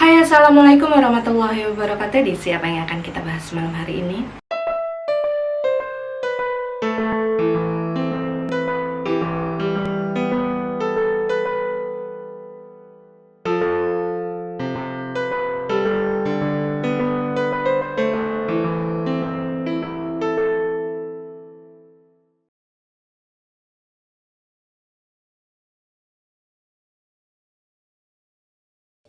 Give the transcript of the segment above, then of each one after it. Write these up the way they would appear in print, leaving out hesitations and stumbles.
Hai, assalamualaikum warahmatullahi wabarakatuh. Di siapa yang akan kita bahas malam hari ini?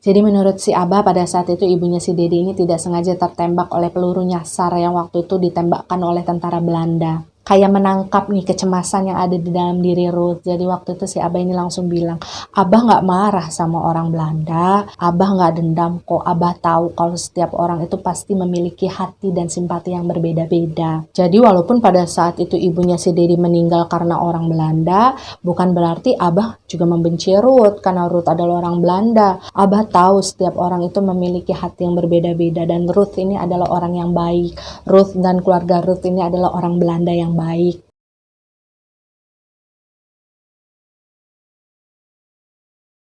Jadi menurut si Abah pada saat itu ibunya si Dedi ini tidak sengaja tertembak oleh peluru nyasar yang waktu itu ditembakkan oleh tentara Belanda. Kayak menangkap nih kecemasan yang ada di dalam diri Ruth. Jadi waktu itu si Abah ini langsung bilang, Abah gak marah sama orang Belanda, Abah gak dendam kok, Abah tahu kalau setiap orang itu pasti memiliki hati dan simpati yang berbeda-beda. Jadi walaupun pada saat itu ibunya si Dedi meninggal karena orang Belanda, bukan berarti Abah juga membenci Ruth karena Ruth adalah orang Belanda. Abah tahu setiap orang itu memiliki hati yang berbeda-beda dan Ruth ini adalah orang yang baik. Ruth dan keluarga Ruth ini adalah orang Belanda yang baik.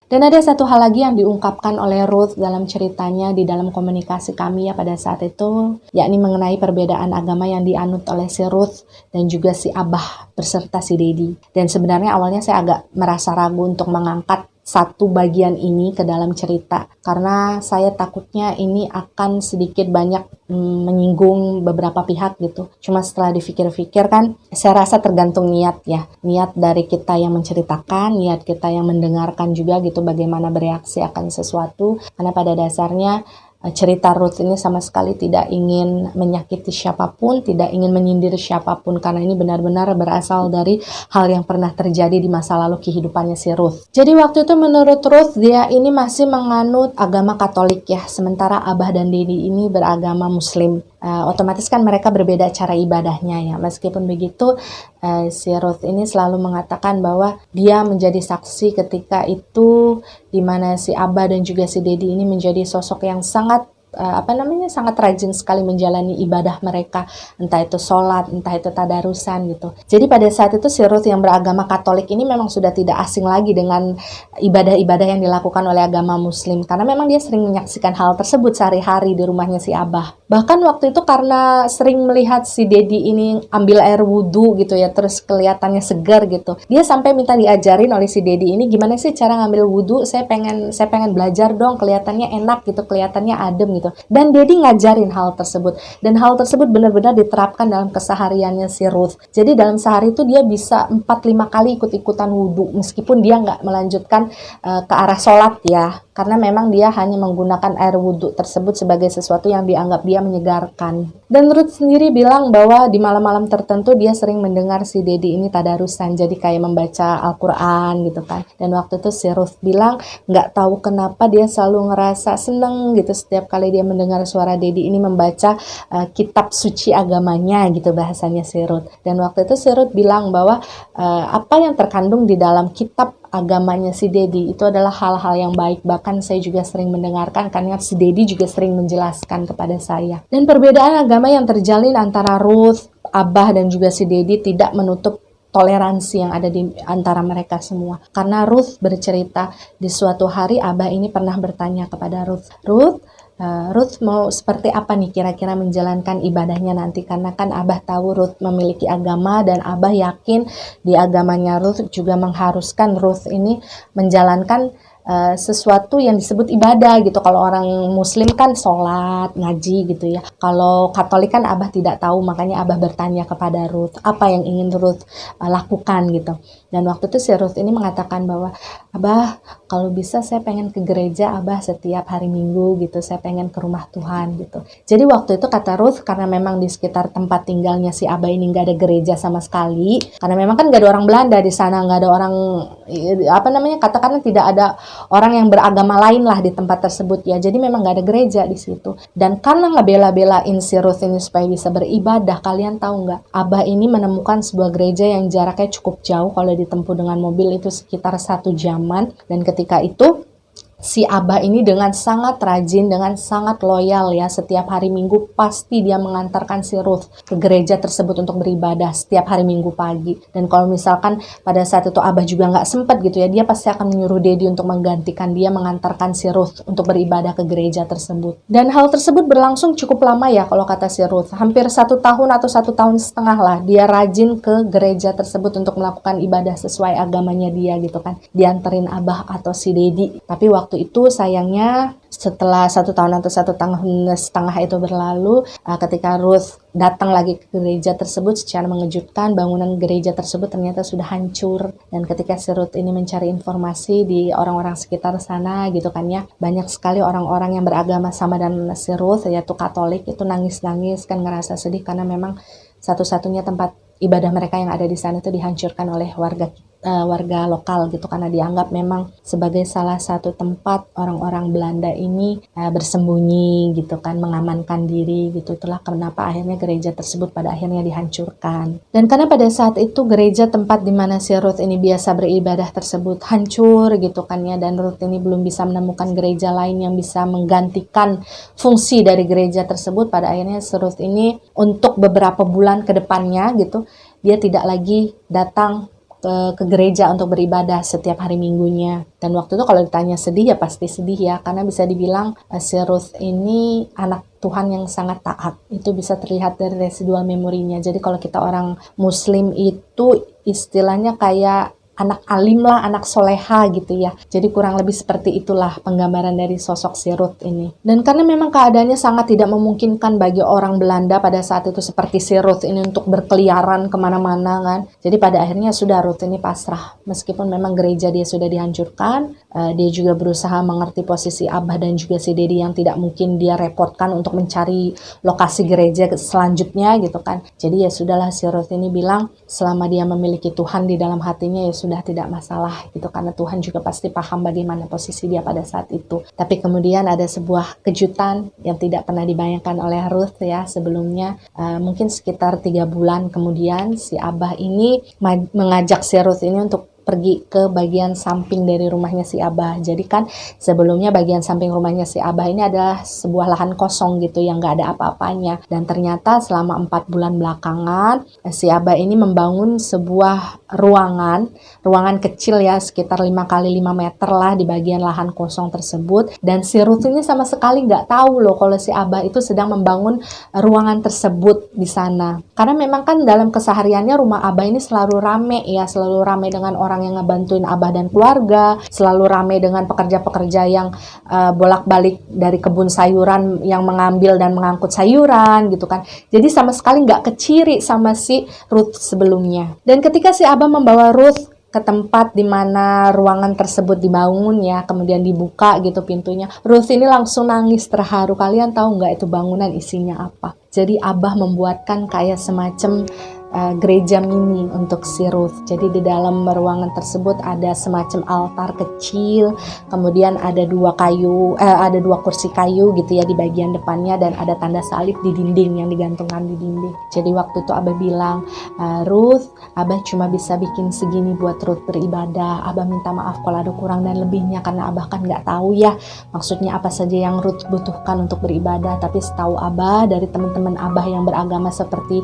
Dan ada satu hal lagi yang diungkapkan oleh Ruth dalam ceritanya di dalam komunikasi kami ya pada saat itu, yakni mengenai perbedaan agama yang dianut oleh si Ruth dan juga si Abah beserta si Dedi. Dan sebenarnya awalnya saya agak merasa ragu untuk mengangkat satu bagian ini ke dalam cerita karena saya takutnya ini akan sedikit banyak menyinggung beberapa pihak gitu. Cuma setelah dipikir-pikir kan saya rasa tergantung niat ya, niat dari kita yang menceritakan, niat kita yang mendengarkan juga gitu bagaimana bereaksi akan sesuatu, karena pada dasarnya cerita Ruth ini sama sekali tidak ingin menyakiti siapapun, tidak ingin menyindir siapapun, karena ini benar-benar berasal dari hal yang pernah terjadi di masa lalu kehidupannya si Ruth. Jadi waktu itu menurut Ruth, dia ini masih menganut agama Katolik ya, sementara Abah dan Dedi ini beragama Muslim. Otomatis kan mereka berbeda cara ibadahnya ya. Meskipun begitu, si Ruth ini selalu mengatakan bahwa dia menjadi saksi ketika itu di mana si Abah dan juga si Dedi ini menjadi sosok yang sangat sangat rajin sekali menjalani ibadah mereka, entah itu sholat, entah itu tadarusan gitu. Jadi pada saat itu si Ruth yang beragama Katolik ini memang sudah tidak asing lagi dengan ibadah-ibadah yang dilakukan oleh agama Muslim, karena memang dia sering menyaksikan hal tersebut sehari-hari di rumahnya si Abah. Bahkan waktu itu karena sering melihat si Dedi ini ambil air wudhu gitu ya, terus kelihatannya segar gitu, dia sampai minta diajarin oleh si Dedi ini gimana sih cara ngambil wudhu, saya pengen belajar dong, kelihatannya enak gitu, kelihatannya adem gitu. Dan Dedi ngajarin hal tersebut, dan hal tersebut benar-benar diterapkan dalam kesehariannya si Ruth. Jadi dalam sehari itu dia bisa 4-5 kali ikut-ikutan wudhu, meskipun dia nggak melanjutkan ke arah sholat ya, karena memang dia hanya menggunakan air wudhu tersebut sebagai sesuatu yang dianggap dia menyegarkan. Dan Ruth sendiri bilang bahwa di malam-malam tertentu dia sering mendengar si Dedi ini tadarusan, jadi kayak membaca Al-Quran gitu kan. Dan waktu itu si Ruth bilang nggak tahu kenapa dia selalu ngerasa seneng gitu setiap kali dia mendengar suara Dedi ini membaca kitab suci agamanya gitu bahasanya si Ruth. Dan waktu itu si Ruth bilang bahwa apa yang terkandung di dalam kitab agamanya si Dedi itu adalah hal-hal yang baik. Bahkan saya juga sering mendengarkan karena si Dedi juga sering menjelaskan kepada saya. Dan perbedaan agama yang terjalin antara Ruth, Abah dan juga si Dedi tidak menutup toleransi yang ada di antara mereka semua. Karena Ruth bercerita di suatu hari Abah ini pernah bertanya kepada Ruth mau seperti apa nih kira-kira menjalankan ibadahnya nanti, karena kan Abah tahu Ruth memiliki agama dan Abah yakin di agamanya Ruth juga mengharuskan Ruth ini menjalankan sesuatu yang disebut ibadah gitu. Kalau orang Muslim kan sholat, ngaji gitu ya. Kalau Katolik kan Abah tidak tahu, makanya Abah bertanya kepada Ruth apa yang ingin Ruth lakukan gitu. Dan waktu itu si Ruth ini mengatakan bahwa Abah, kalau bisa saya pengen ke gereja Abah setiap hari Minggu gitu, saya pengen ke rumah Tuhan gitu. Jadi waktu itu kata Ruth, karena memang di sekitar tempat tinggalnya si Abah ini nggak ada gereja sama sekali, karena memang kan nggak ada orang Belanda di sana, nggak ada orang katakanlah tidak ada orang yang beragama lain lah di tempat tersebut ya. Jadi memang nggak ada gereja di situ. Dan karena ngebela-belain si Ruth ini supaya bisa beribadah, kalian tahu nggak? Abah ini menemukan sebuah gereja yang jaraknya cukup jauh, kalau ditempuh dengan mobil itu sekitar 1 jaman. Dan ketika itu si Abah ini dengan sangat rajin, dengan sangat loyal ya, setiap hari Minggu pasti dia mengantarkan si Ruth ke gereja tersebut untuk beribadah setiap hari Minggu pagi. Dan kalau misalkan pada saat itu Abah juga nggak sempat gitu ya, dia pasti akan menyuruh Dedi untuk menggantikan dia mengantarkan si Ruth untuk beribadah ke gereja tersebut. Dan hal tersebut berlangsung cukup lama ya kalau kata si Ruth, hampir 1 tahun atau 1 tahun setengah lah dia rajin ke gereja tersebut untuk melakukan ibadah sesuai agamanya dia gitu kan, dianterin Abah atau si Dedi. Tapi waktu itu sayangnya setelah 1 tahun atau 1 tahun setengah itu berlalu, ketika Ruth datang lagi ke gereja tersebut, secara mengejutkan bangunan gereja tersebut ternyata sudah hancur. Dan ketika si Ruth ini mencari informasi di orang-orang sekitar sana gitu kan ya, banyak sekali orang-orang yang beragama sama dan si Ruth, yaitu Katolik, itu nangis-nangis kan, ngerasa sedih karena memang satu-satunya tempat ibadah mereka yang ada di sana itu dihancurkan oleh warga lokal gitu, karena dianggap memang sebagai salah satu tempat orang-orang Belanda ini bersembunyi gitu kan, mengamankan diri gitu. Itulah kenapa akhirnya gereja tersebut pada akhirnya dihancurkan. Dan karena pada saat itu gereja tempat di mana si Ruth ini biasa beribadah tersebut hancur gitu kan ya, dan Ruth ini belum bisa menemukan gereja lain yang bisa menggantikan fungsi dari gereja tersebut, pada akhirnya si Ruth ini untuk beberapa bulan ke depannya gitu, dia tidak lagi datang ke gereja untuk beribadah setiap hari Minggunya. Dan waktu itu kalau ditanya sedih ya pasti sedih ya, karena bisa dibilang si Ruth ini anak Tuhan yang sangat taat. Itu bisa terlihat dari residual memorinya. Jadi kalau kita orang Muslim itu istilahnya kayak anak alim lah, anak soleha gitu ya. Jadi kurang lebih seperti itulah penggambaran dari sosok si Ruth ini. Dan karena memang keadaannya sangat tidak memungkinkan bagi orang Belanda pada saat itu seperti si Ruth ini untuk berkeliaran kemana-mana kan. Jadi pada akhirnya sudah Ruth ini pasrah. Meskipun memang gereja dia sudah dihancurkan, dia juga berusaha mengerti posisi Abah dan juga si Dedi yang tidak mungkin dia repotkan untuk mencari lokasi gereja selanjutnya gitu kan. Jadi ya sudahlah, si Ruth ini bilang selama dia memiliki Tuhan di dalam hatinya ya sudah tidak masalah gitu, karena Tuhan juga pasti paham bagaimana posisi dia pada saat itu. Tapi kemudian ada sebuah kejutan yang tidak pernah dibayangkan oleh Ruth ya sebelumnya. Mungkin sekitar 3 bulan kemudian si Abah ini mengajak si Ruth ini untuk pergi ke bagian samping dari rumahnya si Abah. Jadi kan sebelumnya bagian samping rumahnya si Abah ini adalah sebuah lahan kosong gitu yang gak ada apa-apanya. Dan ternyata selama 4 bulan belakangan si Abah ini membangun sebuah ruangan kecil ya, sekitar 5 kali 5 meter lah di bagian lahan kosong tersebut. Dan si Ruth ini sama sekali gak tahu loh kalau si Abah itu sedang membangun ruangan tersebut di sana. Karena memang kan dalam kesehariannya rumah Abah ini selalu rame ya, selalu rame dengan orang yang ngebantuin Abah dan keluarga, selalu ramai dengan pekerja-pekerja yang bolak-balik dari kebun sayuran yang mengambil dan mengangkut sayuran gitu kan. Jadi sama sekali nggak keciri sama si Ruth sebelumnya. Dan ketika si Abah membawa Ruth ke tempat di mana ruangan tersebut dibangun ya, kemudian dibuka gitu pintunya, Ruth ini langsung nangis terharu. Kalian tahu nggak itu bangunan isinya apa? Jadi Abah membuatkan kayak semacam gereja mini untuk si Ruth. Jadi di dalam ruangan tersebut ada semacam altar kecil, kemudian ada 2 kursi kayu gitu ya di bagian depannya, dan ada tanda salib di dinding yang digantungkan di dinding. Jadi waktu itu Abah bilang, Ruth, Abah cuma bisa bikin segini buat Ruth beribadah. Abah minta maaf kalau ada kurang dan lebihnya, karena Abah kan nggak tahu ya maksudnya apa saja yang Ruth butuhkan untuk beribadah. Tapi setahu Abah dari teman-teman Abah yang beragama seperti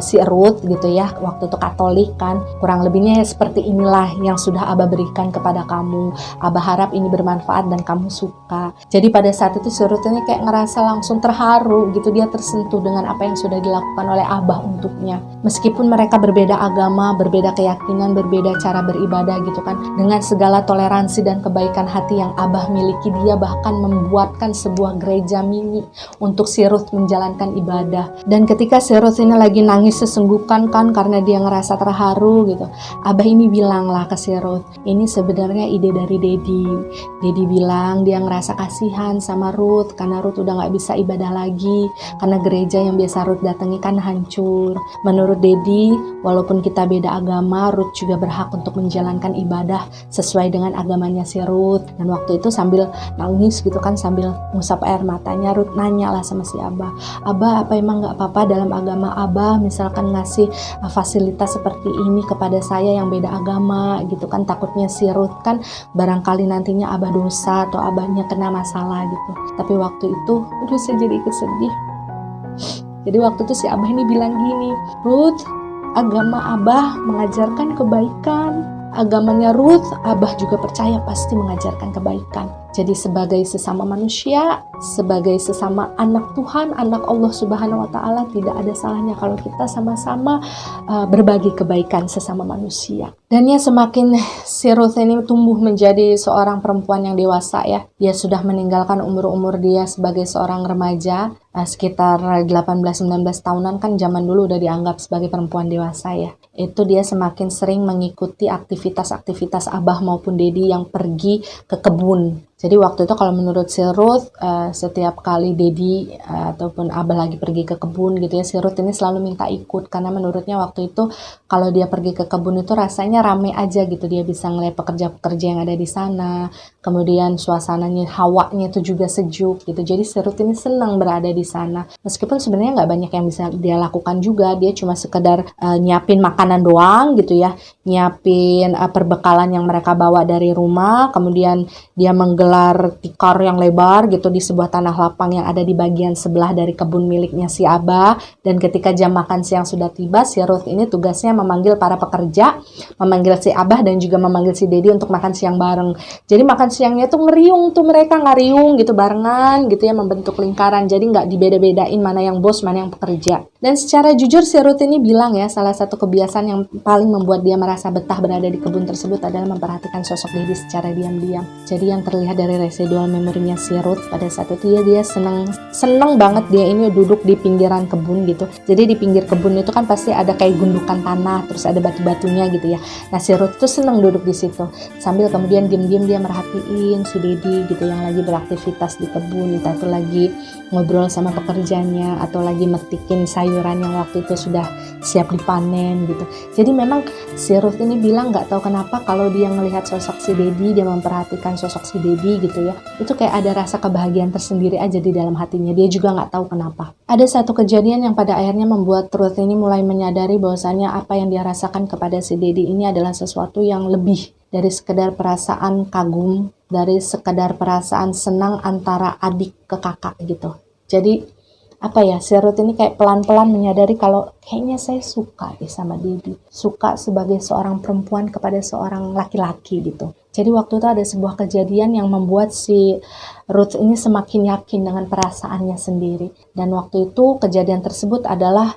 si Ruth gitu ya, waktu itu Katolik kan, kurang lebihnya ya seperti inilah yang sudah Abah berikan kepada kamu. Abah harap ini bermanfaat dan kamu suka. Jadi pada saat itu si Ruth ini kayak ngerasa langsung terharu gitu, dia tersentuh dengan apa yang sudah dilakukan oleh Abah untuknya. Meskipun mereka berbeda agama, berbeda keyakinan, berbeda cara beribadah gitu kan, dengan segala toleransi dan kebaikan hati yang Abah miliki, dia bahkan membuatkan sebuah gereja mini untuk si Ruth menjalankan ibadah. Dan ketika si Ruth ini lagi nangis sesenggukan kan karena dia ngerasa terharu gitu, Abah ini bilang lah ke si Ruth, ini sebenarnya ide dari Dedi. Dedi bilang dia ngerasa kasihan sama Ruth karena Ruth udah gak bisa ibadah lagi, karena gereja yang biasa Ruth datangi kan hancur. Menurut Dedi, walaupun kita beda agama, Ruth juga berhak untuk menjalankan ibadah sesuai dengan agamanya si Ruth. Dan waktu itu sambil nangis gitu kan, sambil ngusap air matanya, Ruth nanya lah sama si Abah, Abah apa emang gak apa-apa dalam agama Abah misalkan ngasih ngasih fasilitas seperti ini kepada saya yang beda agama gitu kan. Takutnya si Ruth kan barangkali nantinya abah dosa atau abahnya kena masalah gitu. Tapi waktu itu, aduh saya jadi ikut sedih. Jadi waktu itu si abah ini bilang gini, Ruth, agama abah mengajarkan kebaikan. Agamanya Ruth, abah juga percaya pasti mengajarkan kebaikan. Jadi sebagai sesama manusia, sebagai sesama anak Tuhan, anak Allah Subhanahu wa Ta'ala, tidak ada salahnya kalau kita sama-sama berbagi kebaikan sesama manusia. Dan ya semakin si Ruth ini tumbuh menjadi seorang perempuan yang dewasa ya. Dia sudah meninggalkan umur-umur dia sebagai seorang remaja, sekitar 18-19 tahunan kan zaman dulu udah dianggap sebagai perempuan dewasa ya. Itu dia semakin sering mengikuti aktivitas-aktivitas abah maupun dedi yang pergi ke kebun. Jadi waktu itu kalau menurut si Ruth, setiap kali dedi ataupun abah lagi pergi ke kebun gitu ya, si Ruth ini selalu minta ikut. Karena menurutnya waktu itu kalau dia pergi ke kebun itu rasanya rame aja gitu. Dia bisa ngeliat pekerja-pekerja yang ada di sana. Kemudian suasananya, hawanya itu juga sejuk gitu. Jadi si Ruth ini senang berada di sana. Meskipun sebenarnya nggak banyak yang bisa dia lakukan juga. Dia cuma sekedar nyiapin makanan doang gitu ya. Nyiapin perbekalan yang mereka bawa dari rumah. Kemudian dia menggelar tikar yang lebar gitu di sebuah tanah lapang yang ada di bagian sebelah dari kebun miliknya si abah. Dan ketika jam makan siang sudah tiba, si Ruth ini tugasnya memanggil para pekerja, memanggil si abah dan juga memanggil si dedi untuk makan siang bareng. Jadi makan siangnya tuh ngeriung tuh, mereka ngariung gitu barengan gitu ya, membentuk lingkaran. Jadi nggak dibeda-bedain mana yang bos mana yang pekerja. Dan secara jujur si Ruth ini bilang ya, salah satu kebiasaan yang paling membuat dia merasa betah berada di kebun tersebut adalah memperhatikan sosok dedi secara diam-diam. Jadi yang terlihat dari residual memorinya si Ruth pada saat itu ya, dia seneng banget dia ini duduk di pinggiran kebun gitu. Jadi di pinggir kebun itu kan pasti ada kayak gundukan tanah, terus ada batu-batunya gitu ya. Nah si Ruth tuh seneng duduk di situ sambil kemudian diam-diam dia merhatiin si dedi gitu yang lagi beraktivitas di kebun, entah itu lagi ngobrol sama pekerjanya atau lagi metikin sayuran yang waktu itu sudah siap dipanen gitu. Jadi memang si Ruth ini bilang nggak tahu kenapa kalau dia ngelihat sosok si dedi, dia memperhatikan sosok si dedi gitu ya, itu kayak ada rasa kebahagiaan tersendiri aja di dalam hatinya. Dia juga nggak tahu kenapa. Ada satu kejadian yang pada akhirnya membuat Ruth ini mulai menyadari bahwasanya apa yang dia rasakan kepada si dedi ini adalah sesuatu yang lebih dari sekedar perasaan kagum, dari sekedar perasaan senang antara adik ke kakak gitu. Jadi apa ya, si Ruth ini kayak pelan-pelan menyadari kalau kayaknya saya suka deh sama dedi, suka sebagai seorang perempuan kepada seorang laki-laki gitu. Jadi waktu itu ada sebuah kejadian yang membuat si Ruth ini semakin yakin dengan perasaannya sendiri. Dan waktu itu kejadian tersebut adalah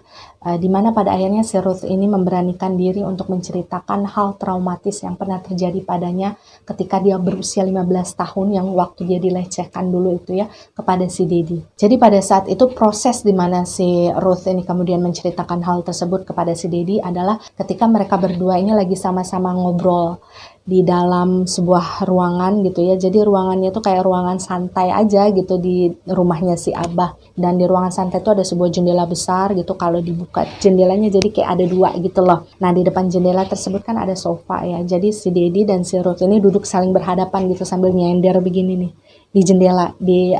di mana pada akhirnya si Ruth ini memberanikan diri untuk menceritakan hal traumatis yang pernah terjadi padanya ketika dia berusia 15 tahun yang waktu dia dilecehkan dulu itu ya kepada si dedi. Jadi pada saat itu proses di mana si Ruth ini kemudian menceritakan hal tersebut kepada si dedi adalah ketika mereka berdua ini lagi sama-sama ngobrol di dalam sebuah ruangan gitu ya. Jadi ruangannya itu kayak ruangan santai aja gitu di rumahnya si abah. Dan di ruangan santai itu ada sebuah jendela besar gitu. Kalau dibuka jendelanya jadi kayak ada dua gitu loh. Nah di depan jendela tersebut kan ada sofa ya. Jadi si dedi dan si Ruth ini duduk saling berhadapan gitu sambil nyender begini nih di jendela, di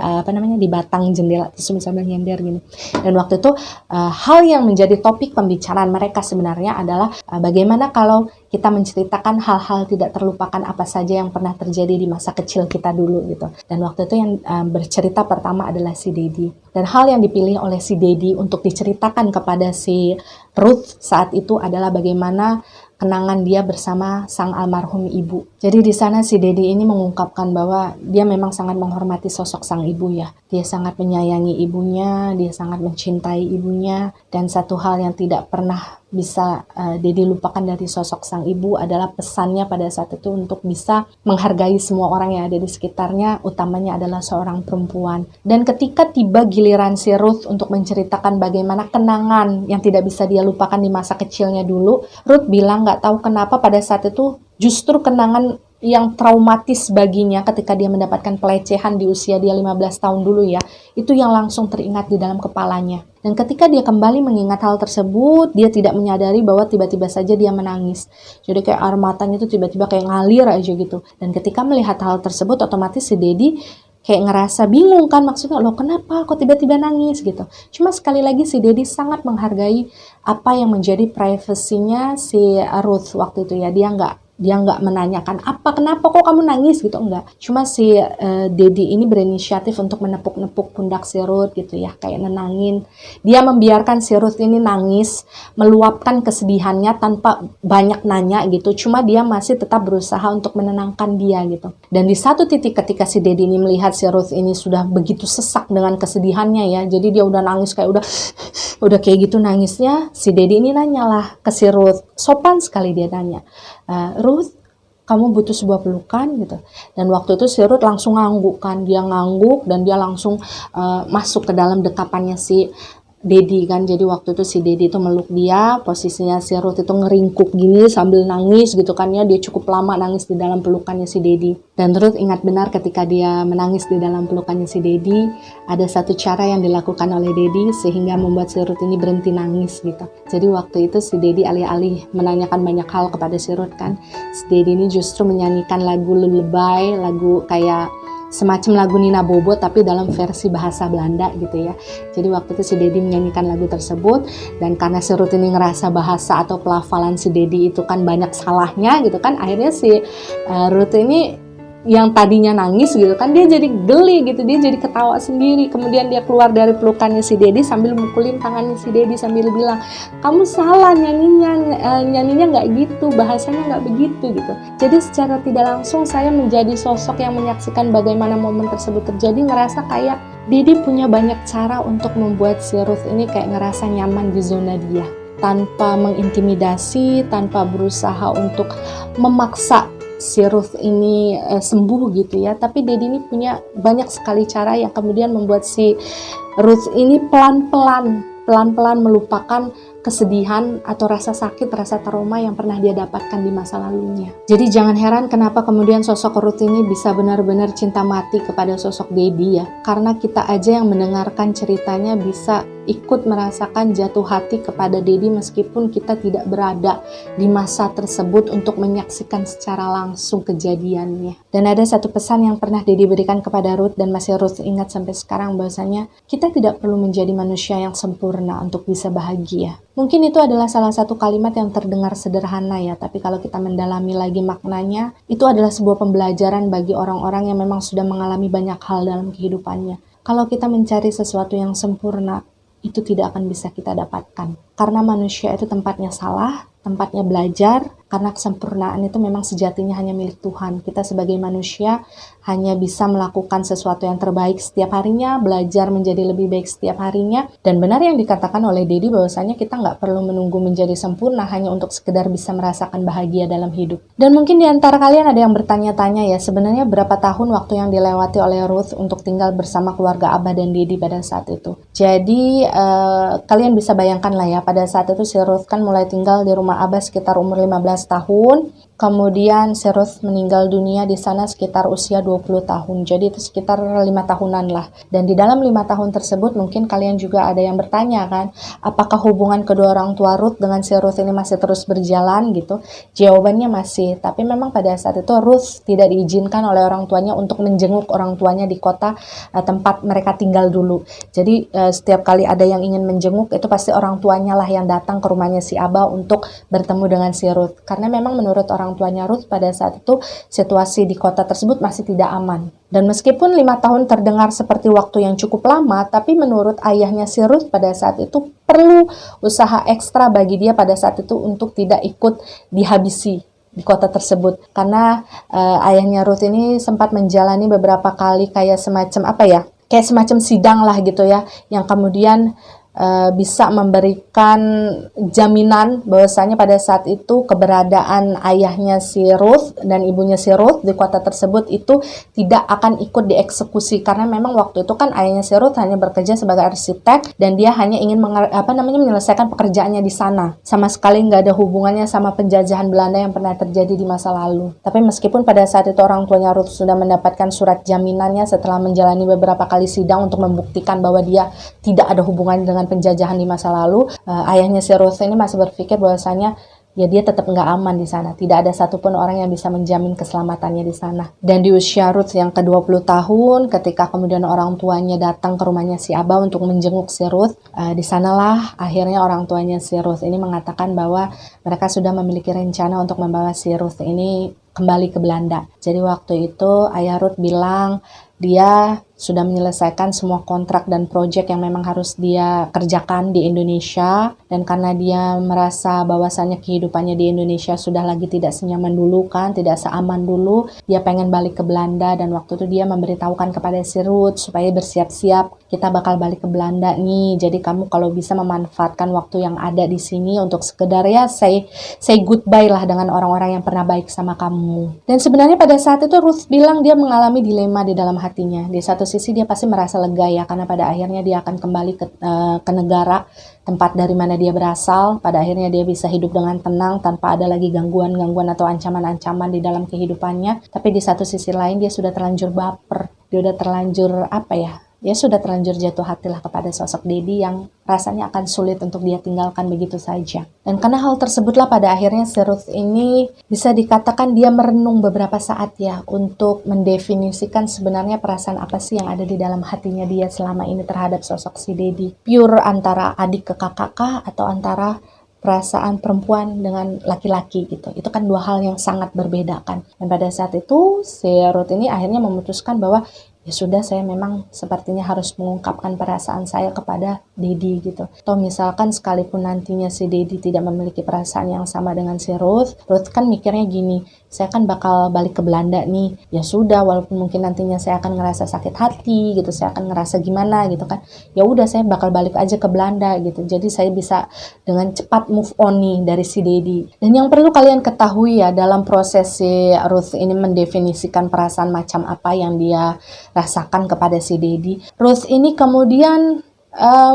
di batang jendela terus sambil nyender gini. Dan waktu itu hal yang menjadi topik pembicaraan mereka sebenarnya adalah bagaimana kalau kita menceritakan hal-hal tidak terlupakan apa saja yang pernah terjadi di masa kecil kita dulu gitu. Dan waktu itu yang bercerita pertama adalah si dedi. Dan hal yang dipilih oleh si dedi untuk diceritakan kepada si Ruth saat itu adalah bagaimana kenangan dia bersama sang almarhum ibu. Jadi di sana si dedi ini mengungkapkan bahwa dia memang sangat menghormati sosok sang ibu ya. Dia sangat menyayangi ibunya, dia sangat mencintai ibunya. Dan satu hal yang tidak pernah bisa dedi lupakan dari sosok sang ibu adalah pesannya pada saat itu untuk bisa menghargai semua orang yang ada di sekitarnya, utamanya adalah seorang perempuan. Dan ketika tiba giliran si Ruth untuk menceritakan bagaimana kenangan yang tidak bisa dia lupakan di masa kecilnya dulu, Ruth bilang nggak tahu kenapa pada saat itu justru kenangan yang traumatis baginya ketika dia mendapatkan pelecehan di usia dia 15 tahun dulu ya, itu yang langsung teringat di dalam kepalanya. Dan ketika dia kembali mengingat hal tersebut, dia tidak menyadari bahwa tiba-tiba saja dia menangis. Jadi kayak air matanya itu tiba-tiba kayak ngalir aja gitu. Dan ketika melihat hal tersebut, otomatis si dedi kayak ngerasa bingung kan, maksudnya loh kenapa kok tiba-tiba nangis gitu. Cuma sekali lagi si Dedi sangat menghargai apa yang menjadi privasinya si Ruth waktu itu ya. Dia nggak menanyakan kenapa kok kamu nangis gitu, enggak. Cuma si Dedi ini berinisiatif untuk menepuk-nepuk pundak si Ruth gitu ya, kayak nenangin. Dia membiarkan si Ruth ini nangis, meluapkan kesedihannya tanpa banyak nanya gitu. Cuma dia masih tetap berusaha untuk menenangkan dia gitu. Dan di satu titik ketika si Dedi ini melihat si Ruth ini sudah begitu sesak dengan kesedihannya ya, jadi dia udah nangis kayak udah kayak gitu nangisnya, si Dedi ini nanyalah ke si Ruth, sopan sekali dia nanya, Ruth, kamu butuh sebuah pelukan gitu. Dan waktu itu si Ruth langsung ngangguk kan, dia ngangguk dan dia langsung masuk ke dalam dekapannya si Dedi kan. Jadi waktu itu si Dedi itu meluk dia, posisinya si Ruth itu ngeringkuk gini sambil nangis gitu kan ya. Dia cukup lama nangis di dalam pelukannya si Dedi. Dan Ruth ingat benar ketika dia menangis di dalam pelukannya si Dedi, ada satu cara yang dilakukan oleh Dedi sehingga membuat si Ruth ini berhenti nangis gitu. Jadi waktu itu si Dedi alih-alih menanyakan banyak hal kepada si Ruth kan, si Dedi ini justru menyanyikan lagu lullaby, lagu kayak semacam lagu Nina Bobo tapi dalam versi bahasa Belanda gitu ya. Jadi waktu itu si Dedi menyanyikan lagu tersebut, dan karena si Ruth ini ngerasa bahasa atau pelafalan si Dedi itu kan banyak salahnya gitu kan, akhirnya si Ruth ini yang tadinya nangis gitu kan, dia jadi geli gitu, dia jadi ketawa sendiri. Kemudian dia keluar dari pelukannya si Dedi sambil mukulin tangannya si Dedi sambil bilang, kamu salah nyanyinya nggak gitu, bahasanya nggak begitu gitu. Jadi secara tidak langsung saya menjadi sosok yang menyaksikan bagaimana momen tersebut terjadi, ngerasa kayak Dedi punya banyak cara untuk membuat si Ruth ini kayak ngerasa nyaman di zona dia, tanpa mengintimidasi, tanpa berusaha untuk memaksa si Ruth ini sembuh gitu ya. Tapi Dedi ini punya banyak sekali cara yang kemudian membuat si Ruth ini pelan-pelan melupakan kesedihan atau rasa sakit, rasa trauma yang pernah dia dapatkan di masa lalunya. Jadi jangan heran kenapa kemudian sosok Ruth ini bisa benar-benar cinta mati kepada sosok Dedi ya. Karena kita aja yang mendengarkan ceritanya bisa ikut merasakan jatuh hati kepada Dedi meskipun kita tidak berada di masa tersebut untuk menyaksikan secara langsung kejadiannya. Dan ada satu pesan yang pernah Dedi berikan kepada Ruth dan masih Ruth ingat sampai sekarang, bahwasanya kita tidak perlu menjadi manusia yang sempurna untuk bisa bahagia. Mungkin itu adalah salah satu kalimat yang terdengar sederhana ya, tapi kalau kita mendalami lagi maknanya, itu adalah sebuah pembelajaran bagi orang-orang yang memang sudah mengalami banyak hal dalam kehidupannya. Kalau kita mencari sesuatu yang sempurna, itu tidak akan bisa kita dapatkan. Karena manusia itu tempatnya salah, tempatnya belajar, karena kesempurnaan itu memang sejatinya hanya milik Tuhan. Kita sebagai manusia hanya bisa melakukan sesuatu yang terbaik setiap harinya, belajar menjadi lebih baik setiap harinya. Dan benar yang dikatakan oleh Dedi bahwasanya kita nggak perlu menunggu menjadi sempurna hanya untuk sekedar bisa merasakan bahagia dalam hidup. Dan mungkin di antara kalian ada yang bertanya-tanya ya, sebenarnya berapa tahun waktu yang dilewati oleh Ruth untuk tinggal bersama keluarga Abah dan Dedi pada saat itu. Jadi kalian bisa bayangkan lah ya, pada saat itu si Ruth kan mulai tinggal di rumah Abah sekitar umur 15 tahun. Kemudian si Ruth meninggal dunia di sana sekitar usia 20 tahun. Jadi itu sekitar 5 tahunan lah. Dan di dalam 5 tahun tersebut mungkin kalian juga ada yang bertanya kan, apakah hubungan kedua orang tua Ruth dengan si Ruth ini masih terus berjalan gitu? Jawabannya masih. Tapi memang pada saat itu Ruth tidak diizinkan oleh orang tuanya untuk menjenguk orang tuanya di kota tempat mereka tinggal dulu. Jadi setiap kali ada yang ingin menjenguk, itu pasti orang tuanya lah yang datang ke rumahnya si Abah untuk bertemu dengan si Ruth. Karena memang menurut orang tuanya Ruth pada saat itu situasi di kota tersebut masih tidak aman. Dan meskipun 5 tahun terdengar seperti waktu yang cukup lama, tapi menurut ayahnya si Ruth pada saat itu perlu usaha ekstra bagi dia pada saat itu untuk tidak ikut dihabisi di kota tersebut. Karena ayahnya Ruth ini sempat menjalani beberapa kali kayak semacam sidang lah gitu ya, yang kemudian bisa memberikan jaminan bahwasanya pada saat itu keberadaan ayahnya si Ruth dan ibunya si Ruth di kota tersebut itu tidak akan ikut dieksekusi, karena memang waktu itu kan ayahnya si Ruth hanya bekerja sebagai arsitek dan dia hanya ingin menyelesaikan pekerjaannya di sana, sama sekali nggak ada hubungannya sama penjajahan Belanda yang pernah terjadi di masa lalu. Tapi meskipun pada saat itu orang tuanya Ruth sudah mendapatkan surat jaminannya setelah menjalani beberapa kali sidang untuk membuktikan bahwa dia tidak ada hubungan dengan penjajahan di masa lalu, ayahnya si Ruth ini masih berpikir bahwasanya ya dia tetap nggak aman di sana. Tidak ada satupun orang yang bisa menjamin keselamatannya di sana. Dan di usia Ruth yang ke-20 tahun, ketika kemudian orang tuanya datang ke rumahnya si Abah untuk menjenguk si Ruth, di sanalah akhirnya orang tuanya si Ruth ini mengatakan bahwa mereka sudah memiliki rencana untuk membawa si Ruth ini kembali ke Belanda. Jadi waktu itu ayah Ruth bilang dia sudah menyelesaikan semua kontrak dan proyek yang memang harus dia kerjakan di Indonesia, dan karena dia merasa bahwasannya kehidupannya di Indonesia sudah lagi tidak senyaman dulu kan, tidak seaman dulu, dia pengen balik ke Belanda. Dan waktu itu dia memberitahukan kepada si Ruth supaya bersiap-siap, kita bakal balik ke Belanda nih, jadi kamu kalau bisa memanfaatkan waktu yang ada di sini untuk sekedar ya say goodbye lah dengan orang-orang yang pernah baik sama kamu. Dan sebenarnya pada saat itu Ruth bilang dia mengalami dilema di dalam hatinya. Di satu sisi dia pasti merasa lega ya, karena pada akhirnya dia akan kembali ke negara tempat dari mana dia berasal. Pada akhirnya dia bisa hidup dengan tenang tanpa ada lagi gangguan-gangguan atau ancaman-ancaman di dalam kehidupannya. Tapi di satu sisi lain dia sudah terlanjur baper, dia udah terlanjur dia sudah terlanjur jatuh hatilah kepada sosok Dedi yang rasanya akan sulit untuk dia tinggalkan begitu saja. Dan karena hal tersebutlah pada akhirnya si Ruth ini bisa dikatakan dia merenung beberapa saat ya, untuk mendefinisikan sebenarnya perasaan apa sih yang ada di dalam hatinya dia selama ini terhadap sosok si Dedi. Pure antara adik ke kakak kah, atau antara perasaan perempuan dengan laki-laki gitu. Itu kan dua hal yang sangat berbeda kan. Dan pada saat itu si Ruth ini akhirnya memutuskan bahwa ya sudah, saya memang sepertinya harus mengungkapkan perasaan saya kepada Dedi gitu. Atau misalkan sekalipun nantinya si Dedi tidak memiliki perasaan yang sama dengan si Ruth kan mikirnya gini, saya kan bakal balik ke Belanda nih. Ya sudah, walaupun mungkin nantinya saya akan ngerasa sakit hati gitu, saya akan ngerasa gimana gitu kan. Ya udah, saya bakal balik aja ke Belanda gitu. Jadi saya bisa dengan cepat move on nih dari si Dedi. Dan yang perlu kalian ketahui ya, dalam proses si Ruth ini mendefinisikan perasaan macam apa yang dia rasakan kepada si Dedi, Ruth ini kemudian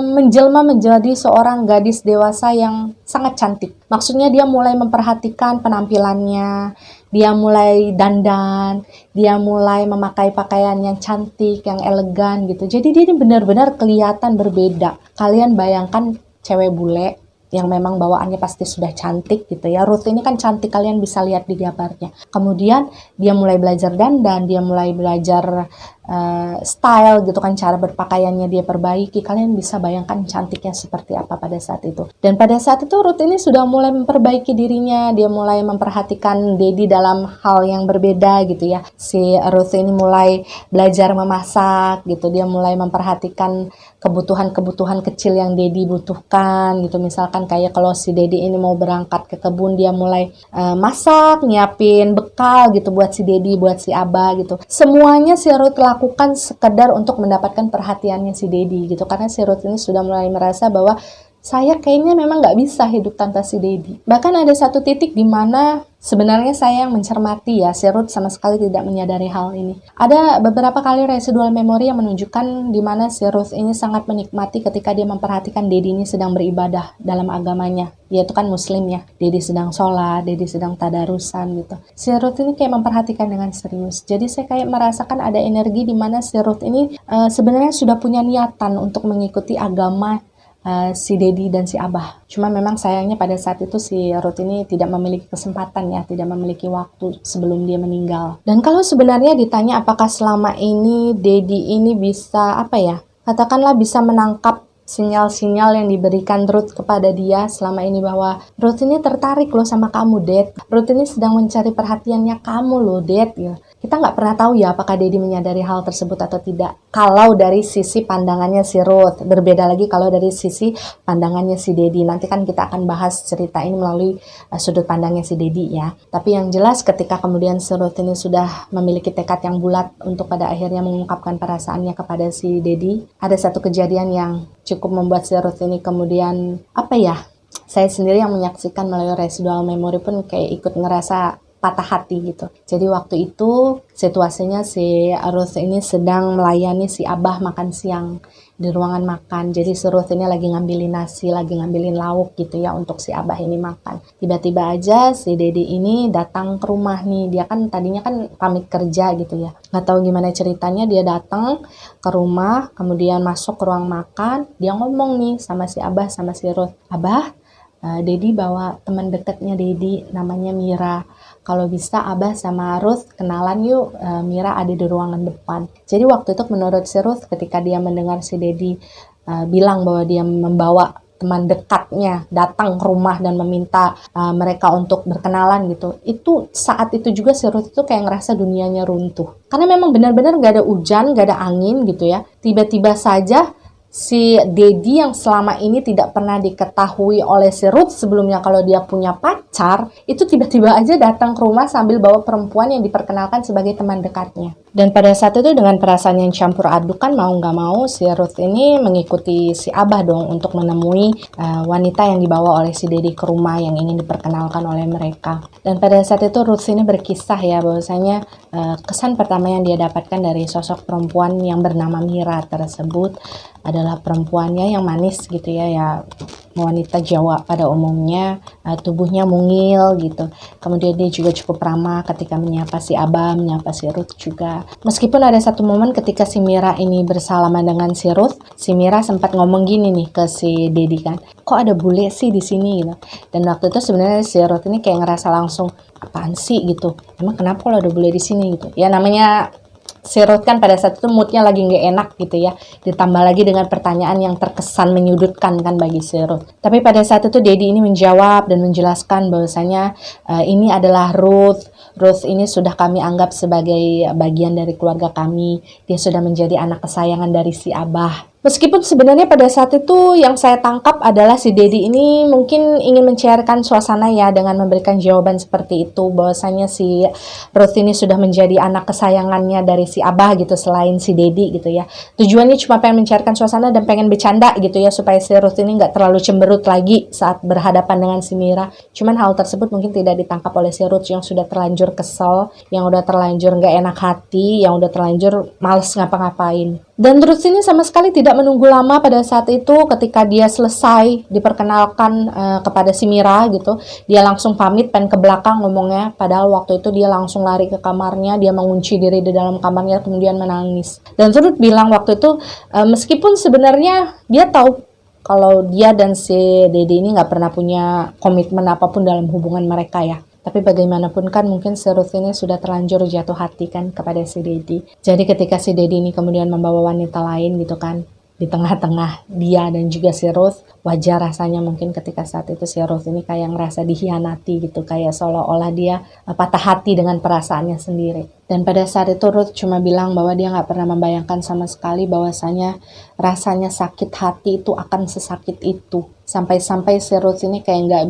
menjelma menjadi seorang gadis dewasa yang sangat cantik. Maksudnya dia mulai memperhatikan penampilannya, dia mulai dandan, dia mulai memakai pakaian yang cantik, yang elegan gitu. Jadi dia ini benar-benar kelihatan berbeda. Kalian bayangkan cewek bule yang memang bawaannya pasti sudah cantik gitu ya. Ruth ini kan cantik, kalian bisa lihat di gambarnya. Kemudian dia mulai belajar dandan, dia mulai belajar style gitu kan, cara berpakaiannya dia perbaiki. Kalian bisa bayangkan cantiknya seperti apa pada saat itu. Dan pada saat itu Ruth ini sudah mulai memperbaiki dirinya, dia mulai memperhatikan Dedi dalam hal yang berbeda gitu ya. Si Ruth ini mulai belajar memasak gitu, dia mulai memperhatikan kebutuhan-kebutuhan kecil yang Dedi butuhkan gitu. Misalkan kayak kalau si Dedi ini mau berangkat ke kebun, dia mulai masak, nyiapin bekal gitu buat si Dedi, buat si Abah gitu. Semuanya si Ruth lakukan sekedar untuk mendapatkan perhatiannya si Dedi gitu, karena si Ruth ini sudah mulai merasa bahwa saya kayaknya memang nggak bisa hidup tanpa si Dedi. Bahkan ada satu titik di mana sebenarnya saya yang mencermati ya, si Ruth sama sekali tidak menyadari hal ini. Ada beberapa kali residual memori yang menunjukkan di mana si Ruth ini sangat menikmati ketika dia memperhatikan Dedi ini sedang beribadah dalam agamanya. Dia itu kan muslim ya, Dedi sedang sholat, Dedi sedang tadarusan gitu. Si Ruth ini kayak memperhatikan dengan serius. Jadi saya kayak merasakan ada energi di mana si Ruth ini sebenarnya sudah punya niatan untuk mengikuti agama si Dedi dan si Abah. Cuma memang sayangnya pada saat itu si Ruth ini tidak memiliki kesempatan ya, tidak memiliki waktu sebelum dia meninggal. Dan kalau sebenarnya ditanya apakah selama ini Dedi ini bisa katakanlah bisa menangkap sinyal-sinyal yang diberikan Ruth kepada dia selama ini, bahwa Ruth ini tertarik loh sama kamu, Dad. Ruth ini sedang mencari perhatiannya kamu loh, Dad. Ya. Kita nggak pernah tahu ya apakah Dedi menyadari hal tersebut atau tidak. Kalau dari sisi pandangannya si Ruth, berbeda lagi kalau dari sisi pandangannya si Dedi. Nanti kan kita akan bahas cerita ini melalui sudut pandangnya si Dedi ya. Tapi yang jelas ketika kemudian si Ruth ini sudah memiliki tekad yang bulat untuk pada akhirnya mengungkapkan perasaannya kepada si Dedi, ada satu kejadian yang cukup membuat si Ruth ini kemudian saya sendiri yang menyaksikan melalui residual memory pun kayak ikut ngerasa patah hati gitu. Jadi waktu itu situasinya si Ruth ini sedang melayani si Abah makan siang di ruangan makan. Jadi si Ruth ini lagi ngambilin nasi, lagi ngambilin lauk gitu ya untuk si Abah ini makan. Tiba-tiba aja si Dedi ini datang ke rumah nih. Dia kan tadinya kan pamit kerja gitu ya. Nggak tahu gimana ceritanya, dia datang ke rumah, kemudian masuk ke ruang makan. Dia ngomong nih sama si Abah sama si Ruth, "Abah, Dedi bawa teman dekatnya Dedi namanya Mira. Kalau bisa Abah sama Ruth kenalan yuk, Mira ada di ruangan depan. Jadi waktu itu menurut si Ruth ketika dia mendengar si Dedi bilang bahwa dia membawa teman dekatnya datang ke rumah dan meminta mereka untuk berkenalan gitu. Itu saat itu juga si Ruth itu kayak ngerasa dunianya runtuh. Karena memang benar-benar gak ada hujan, gak ada angin gitu ya. Tiba-tiba saja si Dedi yang selama ini tidak pernah diketahui oleh si Ruth sebelumnya kalau dia punya pacar, itu tiba-tiba aja datang ke rumah sambil bawa perempuan yang diperkenalkan sebagai teman dekatnya. Dan pada saat itu dengan perasaan yang campur aduk kan mau gak mau si Ruth ini mengikuti si Abah dong untuk menemui wanita yang dibawa oleh si Dedi ke rumah yang ingin diperkenalkan oleh mereka. Dan pada saat itu Ruth ini berkisah ya bahwasanya kesan pertama yang dia dapatkan dari sosok perempuan yang bernama Mira tersebut adalah perempuannya yang manis gitu ya wanita Jawa pada umumnya, tubuhnya mungil gitu. Kemudian dia juga cukup ramah ketika menyapa si Abah, menyapa si Ruth juga. Meskipun ada satu momen ketika si Mira ini bersalaman dengan si Ruth, si Mira sempat ngomong gini nih ke si Dedi kan, kok ada bule sih di sini gitu. Dan waktu itu sebenarnya si Ruth ini kayak ngerasa langsung, apaan sih gitu, emang kenapa kalau ada bule di sini gitu. Ya namanya si Ruth kan pada saat itu moodnya lagi nggak enak gitu ya, ditambah lagi dengan pertanyaan yang terkesan menyudutkan kan bagi si Ruth. Tapi pada saat itu Dedi ini menjawab dan menjelaskan bahwasanya ini adalah Ruth ini sudah kami anggap sebagai bagian dari keluarga kami, dia sudah menjadi anak kesayangan dari si Abah. Meskipun sebenarnya pada saat itu yang saya tangkap adalah si Dedi ini mungkin ingin mencairkan suasana ya dengan memberikan jawaban seperti itu bahwasanya si Ruth ini sudah menjadi anak kesayangannya dari si Abah gitu selain si Dedi gitu ya. Tujuannya cuma pengen mencairkan suasana dan pengen bercanda gitu ya supaya si Ruth ini nggak terlalu cemberut lagi saat berhadapan dengan si Mira. Cuman hal tersebut mungkin tidak ditangkap oleh si Ruth yang sudah terlanjur kesel, yang udah terlanjur nggak enak hati, yang udah terlanjur males ngapa-ngapain. Dan Ruth ini sama sekali tidak menunggu lama pada saat itu ketika dia selesai diperkenalkan kepada si Mira gitu. Dia langsung pamit pengen ke belakang ngomongnya. Padahal waktu itu dia langsung lari ke kamarnya. Dia mengunci diri di dalam kamarnya kemudian menangis. Dan Ruth bilang waktu itu meskipun sebenarnya dia tahu kalau dia dan si Dedi ini gak pernah punya komitmen apapun dalam hubungan mereka ya. Tapi bagaimanapun kan mungkin si Ruth ini sudah terlanjur jatuh hati kan kepada si Dedi. Jadi ketika si Dedi ini kemudian membawa wanita lain gitu kan, di tengah-tengah dia dan juga si Ruth, wajar rasanya mungkin ketika saat itu si Ruth ini kayak ngerasa dikhianati gitu, kayak seolah-olah dia patah hati dengan perasaannya sendiri. Dan pada saat itu Ruth cuma bilang bahwa dia gak pernah membayangkan sama sekali bahwasanya rasanya sakit hati itu akan sesakit itu. Sampai-sampai si Ruth ini kayak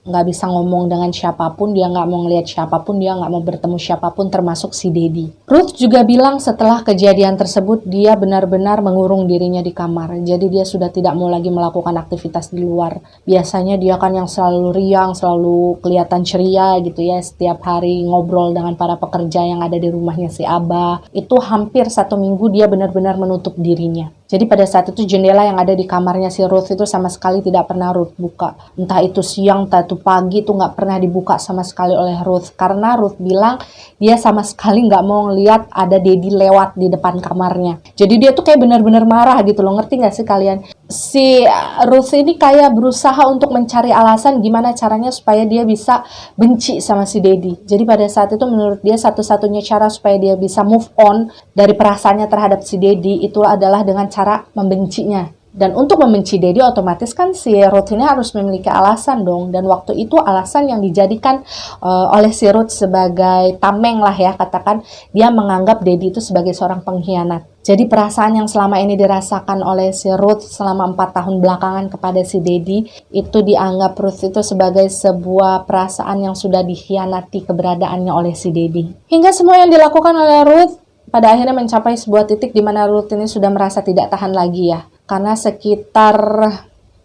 nggak bisa ngomong dengan siapapun, dia nggak mau ngelihat siapapun, dia nggak mau bertemu siapapun termasuk si Dedi. Ruth juga bilang setelah kejadian tersebut dia benar-benar mengurung dirinya di kamar, jadi dia sudah tidak mau lagi melakukan aktivitas di luar. Biasanya dia kan yang selalu riang, selalu kelihatan ceria gitu ya, setiap hari ngobrol dengan para pekerja yang ada di rumahnya si Abah. Itu hampir 1 minggu dia benar-benar menutup dirinya. Jadi pada saat itu jendela yang ada di kamarnya si Ruth itu sama sekali tidak pernah Ruth buka. Entah itu siang, entah itu pagi, itu nggak pernah dibuka sama sekali oleh Ruth. Karena Ruth bilang dia sama sekali nggak mau ngeliat ada Dedi lewat di depan kamarnya. Jadi dia tuh kayak benar-benar marah gitu loh, ngerti nggak sih kalian? Si Ruth ini kayak berusaha untuk mencari alasan gimana caranya supaya dia bisa benci sama si Dedi. Jadi pada saat itu menurut dia satu-satunya cara supaya dia bisa move on dari perasaannya terhadap si Dedi itu adalah dengan cara membencinya. Dan untuk membenci Dedi otomatis kan si Ruth ini harus memiliki alasan dong. Dan waktu itu alasan yang dijadikan oleh si Ruth sebagai tameng lah ya, katakan dia menganggap Dedi itu sebagai seorang pengkhianat. Jadi perasaan yang selama ini dirasakan oleh si Ruth selama 4 tahun belakangan kepada si Dedi itu dianggap Ruth itu sebagai sebuah perasaan yang sudah dikhianati keberadaannya oleh si Dedi. Hingga semua yang dilakukan oleh Ruth pada akhirnya mencapai sebuah titik di mana Ruth ini sudah merasa tidak tahan lagi ya. Karena sekitar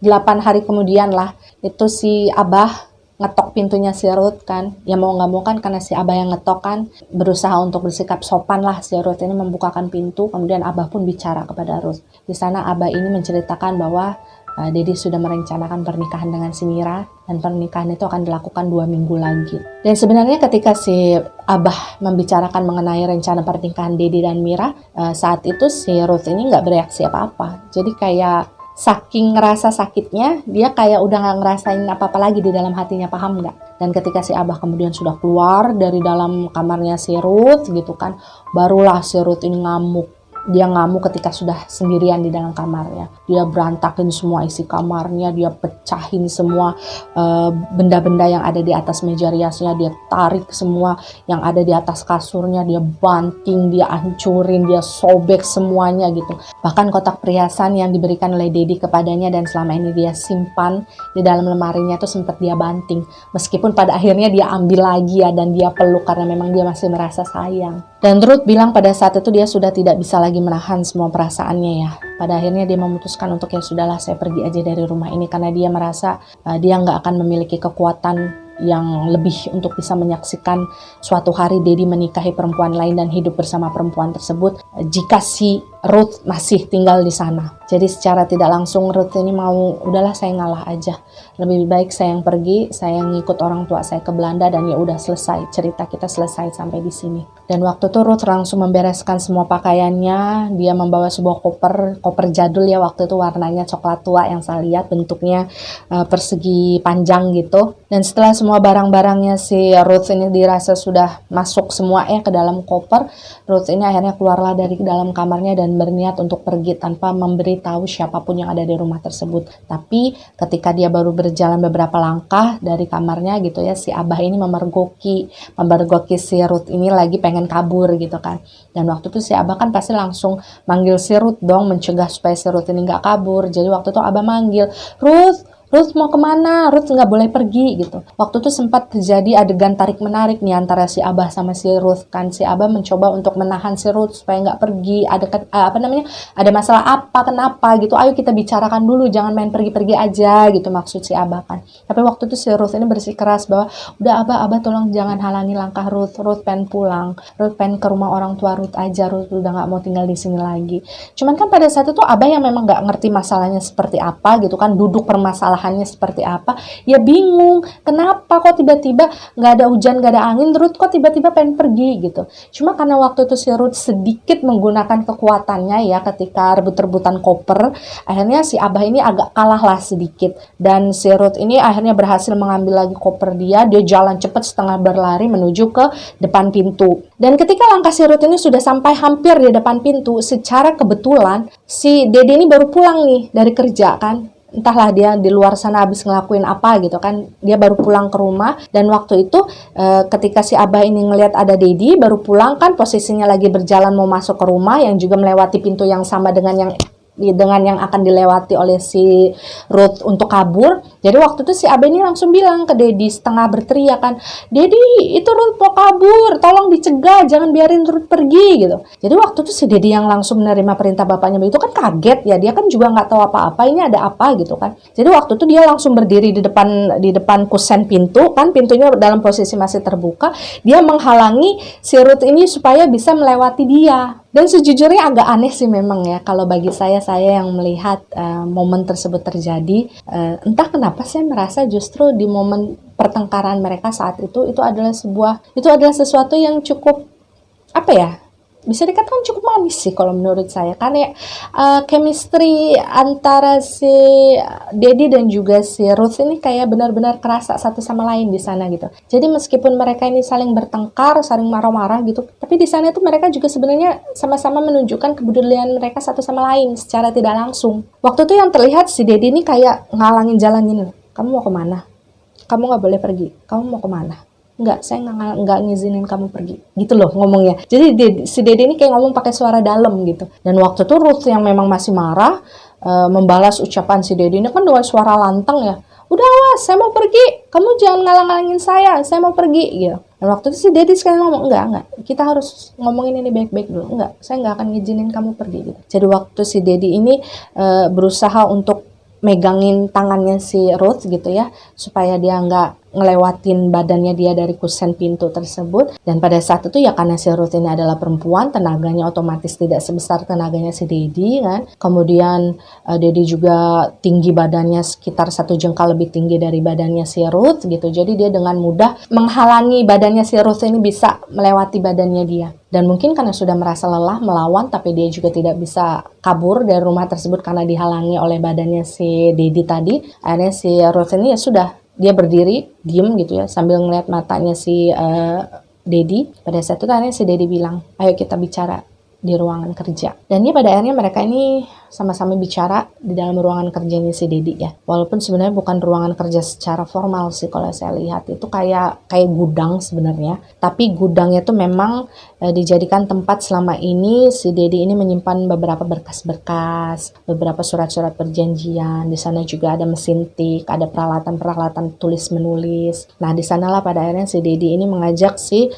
8 hari kemudian lah, itu si Abah ngetok pintunya si Ruth kan. Ya mau gak mau kan karena si Abah yang ngetok kan, berusaha untuk bersikap sopan lah si Ruth ini membukakan pintu. Kemudian Abah pun bicara kepada Ruth. Di sana Abah ini menceritakan bahwa Dedi sudah merencanakan pernikahan dengan si Mira. Dan pernikahan itu akan dilakukan 2 minggu lagi. Dan sebenarnya ketika si Abah membicarakan mengenai rencana pernikahan Dedi dan Mira, saat itu si Ruth ini gak bereaksi apa-apa. Jadi kayak saking ngerasa sakitnya, dia kayak udah gak ngerasain apa-apa lagi di dalam hatinya, paham nggak? Dan ketika si Abah kemudian sudah keluar dari dalam kamarnya si Ruth gitu kan, barulah si Ruth ini ngamuk. Dia ngamuk ketika sudah sendirian di dalam kamarnya. Dia berantakin semua isi kamarnya, dia pecahin semua benda-benda yang ada di atas meja riasnya, dia tarik semua yang ada di atas kasurnya, dia banting, dia hancurin, dia sobek semuanya gitu. Bahkan kotak perhiasan yang diberikan oleh Dedi kepadanya dan selama ini dia simpan di dalam lemarinya itu sempat dia banting. Meskipun pada akhirnya dia ambil lagi ya, dan dia peluk karena memang dia masih merasa sayang. Dan Ruth bilang pada saat itu dia sudah tidak bisa lagi menahan semua perasaannya ya. Pada akhirnya dia memutuskan untuk ya sudahlah, saya pergi aja dari rumah ini, karena dia merasa dia nggak akan memiliki kekuatan yang lebih untuk bisa menyaksikan suatu hari Dedi menikahi perempuan lain dan hidup bersama perempuan tersebut jika si Ruth masih tinggal di sana. Jadi secara tidak langsung Ruth ini mau, udahlah saya ngalah aja. Lebih baik saya yang pergi, saya yang ngikut orang tua saya ke Belanda, dan ya udah selesai, cerita kita selesai sampai di sini. Dan waktu itu Ruth langsung membereskan semua pakaiannya. Dia membawa sebuah koper jadul ya, waktu itu warnanya coklat tua yang saya lihat, bentuknya persegi panjang gitu. Dan setelah semua barang-barangnya si Ruth ini dirasa sudah masuk semua ke dalam koper, Ruth ini akhirnya keluarlah dari dalam kamarnya dan berniat untuk pergi tanpa memberitahu siapapun yang ada di rumah tersebut. Tapi ketika dia baru berjalan beberapa langkah dari kamarnya gitu ya, si Abah ini memergoki si Ruth ini lagi pengen kabur gitu kan. Dan waktu itu si Abah kan pasti langsung manggil si Ruth dong, mencegah supaya si Ruth ini gak kabur. Jadi waktu itu Abah manggil, Ruth mau kemana? Ruth nggak boleh pergi gitu. Waktu itu sempat terjadi adegan tarik menarik nih antara si Abah sama si Ruth kan. Si Abah mencoba untuk menahan si Ruth supaya nggak pergi. Ada masalah apa? Kenapa gitu? Ayo kita bicarakan dulu. Jangan main pergi-pergi aja gitu maksud si Abah kan. Tapi waktu itu si Ruth ini bersikeras bahwa udah Abah tolong jangan halangi langkah Ruth. Ruth pengen pulang. Ruth pengen ke rumah orang tua Ruth aja. Ruth udah nggak mau tinggal di sini lagi. Cuman kan pada saat itu Abah yang memang nggak ngerti masalahnya seperti apa gitu kan. Duduk permasalahannya seperti apa, ya bingung, kenapa kok tiba-tiba nggak ada hujan, nggak ada angin, Ruth kok tiba-tiba pengen pergi gitu. Cuma karena waktu itu si Ruth sedikit menggunakan kekuatannya ya ketika rebut-rebutan koper, akhirnya si Abah ini agak kalah lah sedikit, dan si Ruth ini akhirnya berhasil mengambil lagi koper dia jalan cepat setengah berlari menuju ke depan pintu. Dan ketika langkah si Ruth ini sudah sampai hampir di depan pintu, secara kebetulan si Dede ini baru pulang nih dari kerja kan. Entahlah dia di luar sana habis ngelakuin apa gitu kan, dia baru pulang ke rumah. Dan waktu itu ketika si Abah ini ngelihat ada Dedi baru pulang kan, posisinya lagi berjalan mau masuk ke rumah yang juga melewati pintu yang sama dengan yang akan dilewati oleh si Ruth untuk kabur. Jadi waktu itu si Abah ini langsung bilang ke Dedi setengah berteriak kan, Dedi itu Ruth mau kabur, tolong dicegah, jangan biarin Ruth pergi gitu. Jadi waktu itu si Dedi yang langsung menerima perintah bapaknya itu kan kaget ya, dia kan juga nggak tahu apa-apa, ini ada apa gitu kan. Jadi waktu itu dia langsung berdiri di depan kusen pintu kan, pintunya dalam posisi masih terbuka, dia menghalangi si Ruth ini supaya bisa melewati dia. Dan sejujurnya agak aneh sih memang ya, kalau bagi saya yang melihat momen tersebut terjadi, entah kenapa saya merasa justru di momen pertengkaran mereka saat itu adalah sesuatu yang cukup bisa dikatakan cukup manis sih kalau menurut saya, karena chemistry antara si Dedi dan juga si Ruth ini kayak benar-benar kerasa satu sama lain di sana gitu. Jadi meskipun mereka ini saling bertengkar, saling marah-marah gitu, tapi di sana itu mereka juga sebenarnya sama-sama menunjukkan kepedulian mereka satu sama lain secara tidak langsung. Waktu itu yang terlihat si Dedi ini kayak ngalangin jalan gini, kamu mau kemana? Kamu nggak boleh pergi. Kamu mau kemana? Enggak, saya nggak ngizinin kamu pergi. Gitu loh ngomongnya. Jadi si Dede ini kayak ngomong pakai suara dalam gitu. Dan waktu itu Ruth yang memang masih marah, membalas ucapan si Dede ini kan dengan suara lantang ya. Udah awas, saya mau pergi. Kamu jangan ngalang-ngalangin saya mau pergi gitu. Dan waktu itu si Dede sekali ngomong, enggak. Kita harus ngomongin ini baik-baik dulu. Enggak, saya nggak akan ngizinin kamu pergi gitu. Jadi waktu si Dede ini berusaha untuk megangin tangannya si Ruth gitu ya, supaya dia nggak ngelewatin badannya dia dari kusen pintu tersebut. Dan pada saat itu ya karena si Ruth ini adalah perempuan, tenaganya otomatis tidak sebesar tenaganya si Dedi kan. Kemudian Dedi juga tinggi badannya sekitar 1 jengkal lebih tinggi dari badannya si Ruth gitu. Jadi dia dengan mudah menghalangi badannya si Ruth ini bisa melewati badannya dia. Dan mungkin karena sudah merasa lelah melawan, tapi dia juga tidak bisa kabur dari rumah tersebut karena dihalangi oleh badannya si Dedi tadi. Akhirnya si Ruth ini ya sudah, dia berdiri, diem gitu ya, sambil ngeliat matanya si Dedi. Pada saat itu akhirnya si Dedi bilang, ayo kita bicara di ruangan kerja. Dan ini pada akhirnya mereka ini sama-sama bicara di dalam ruangan kerjanya si Dedi ya. Walaupun sebenarnya bukan ruangan kerja secara formal sih kalau saya lihat. Itu kayak gudang sebenarnya. Tapi gudangnya itu memang dijadikan tempat selama ini si Dedi ini menyimpan beberapa berkas-berkas, beberapa surat-surat perjanjian. Di sana juga ada mesin tik, ada peralatan-peralatan tulis menulis. Nah, di sanalah pada akhirnya si Dedi ini mengajak si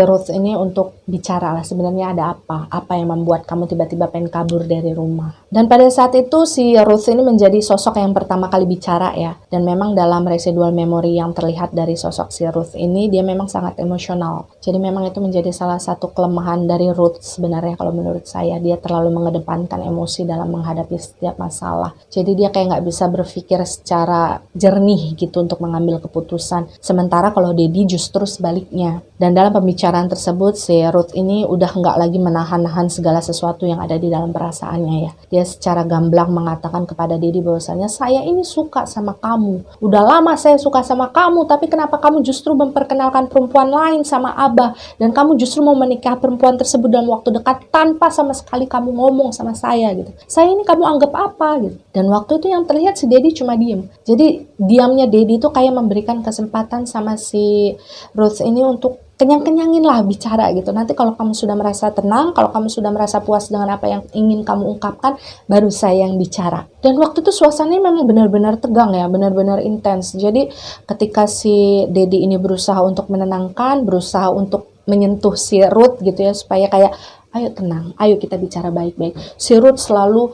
Ruth ini untuk bicara lah, sebenarnya ada apa yang membuat kamu tiba-tiba pengen kabur dari rumah. Dan pada saat itu si Ruth ini menjadi sosok yang pertama kali bicara ya. Dan memang dalam residual memory yang terlihat dari sosok si Ruth ini, dia memang sangat emosional. Jadi memang itu menjadi salah satu kelemahan dari Ruth sebenarnya kalau menurut saya. Dia terlalu mengedepankan emosi dalam menghadapi setiap masalah. Jadi dia kayak nggak bisa berpikir secara jernih gitu untuk mengambil keputusan. Sementara kalau Dedi justru sebaliknya. Dan dalam pembicaraan tersebut si Ruth ini udah nggak lagi menahan-nahan segala sesuatu yang ada di dalam perasaannya ya. Dia secara gamblang mengatakan kepada Dedi bahwasanya saya ini suka sama kamu. Udah lama saya suka sama kamu, tapi kenapa kamu justru memperkenalkan perempuan lain sama Abah? Dan kamu justru mau menikah perempuan tersebut dalam waktu dekat tanpa sama sekali kamu ngomong sama saya gitu. Saya ini kamu anggap apa gitu. Dan waktu itu yang terlihat si Dedi cuma diem. Jadi diamnya Dedi itu kayak memberikan kesempatan sama si Ruth ini untuk kenyang-kenyangin lah bicara gitu. Nanti kalau kamu sudah merasa tenang, kalau kamu sudah merasa puas dengan apa yang ingin kamu ungkapkan, baru saya yang bicara. Dan waktu itu suasananya memang benar-benar tegang ya, benar-benar intens. Jadi ketika si Dedi ini berusaha untuk menenangkan, berusaha untuk menyentuh si Ruth gitu ya, supaya kayak ayo tenang, ayo kita bicara baik-baik. Si Ruth selalu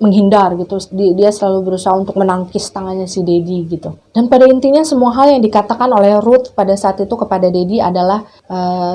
menghindar gitu. Dia selalu berusaha untuk menangkis tangannya si Dedi gitu. Dan pada intinya semua hal yang dikatakan oleh Ruth pada saat itu kepada Dedi adalah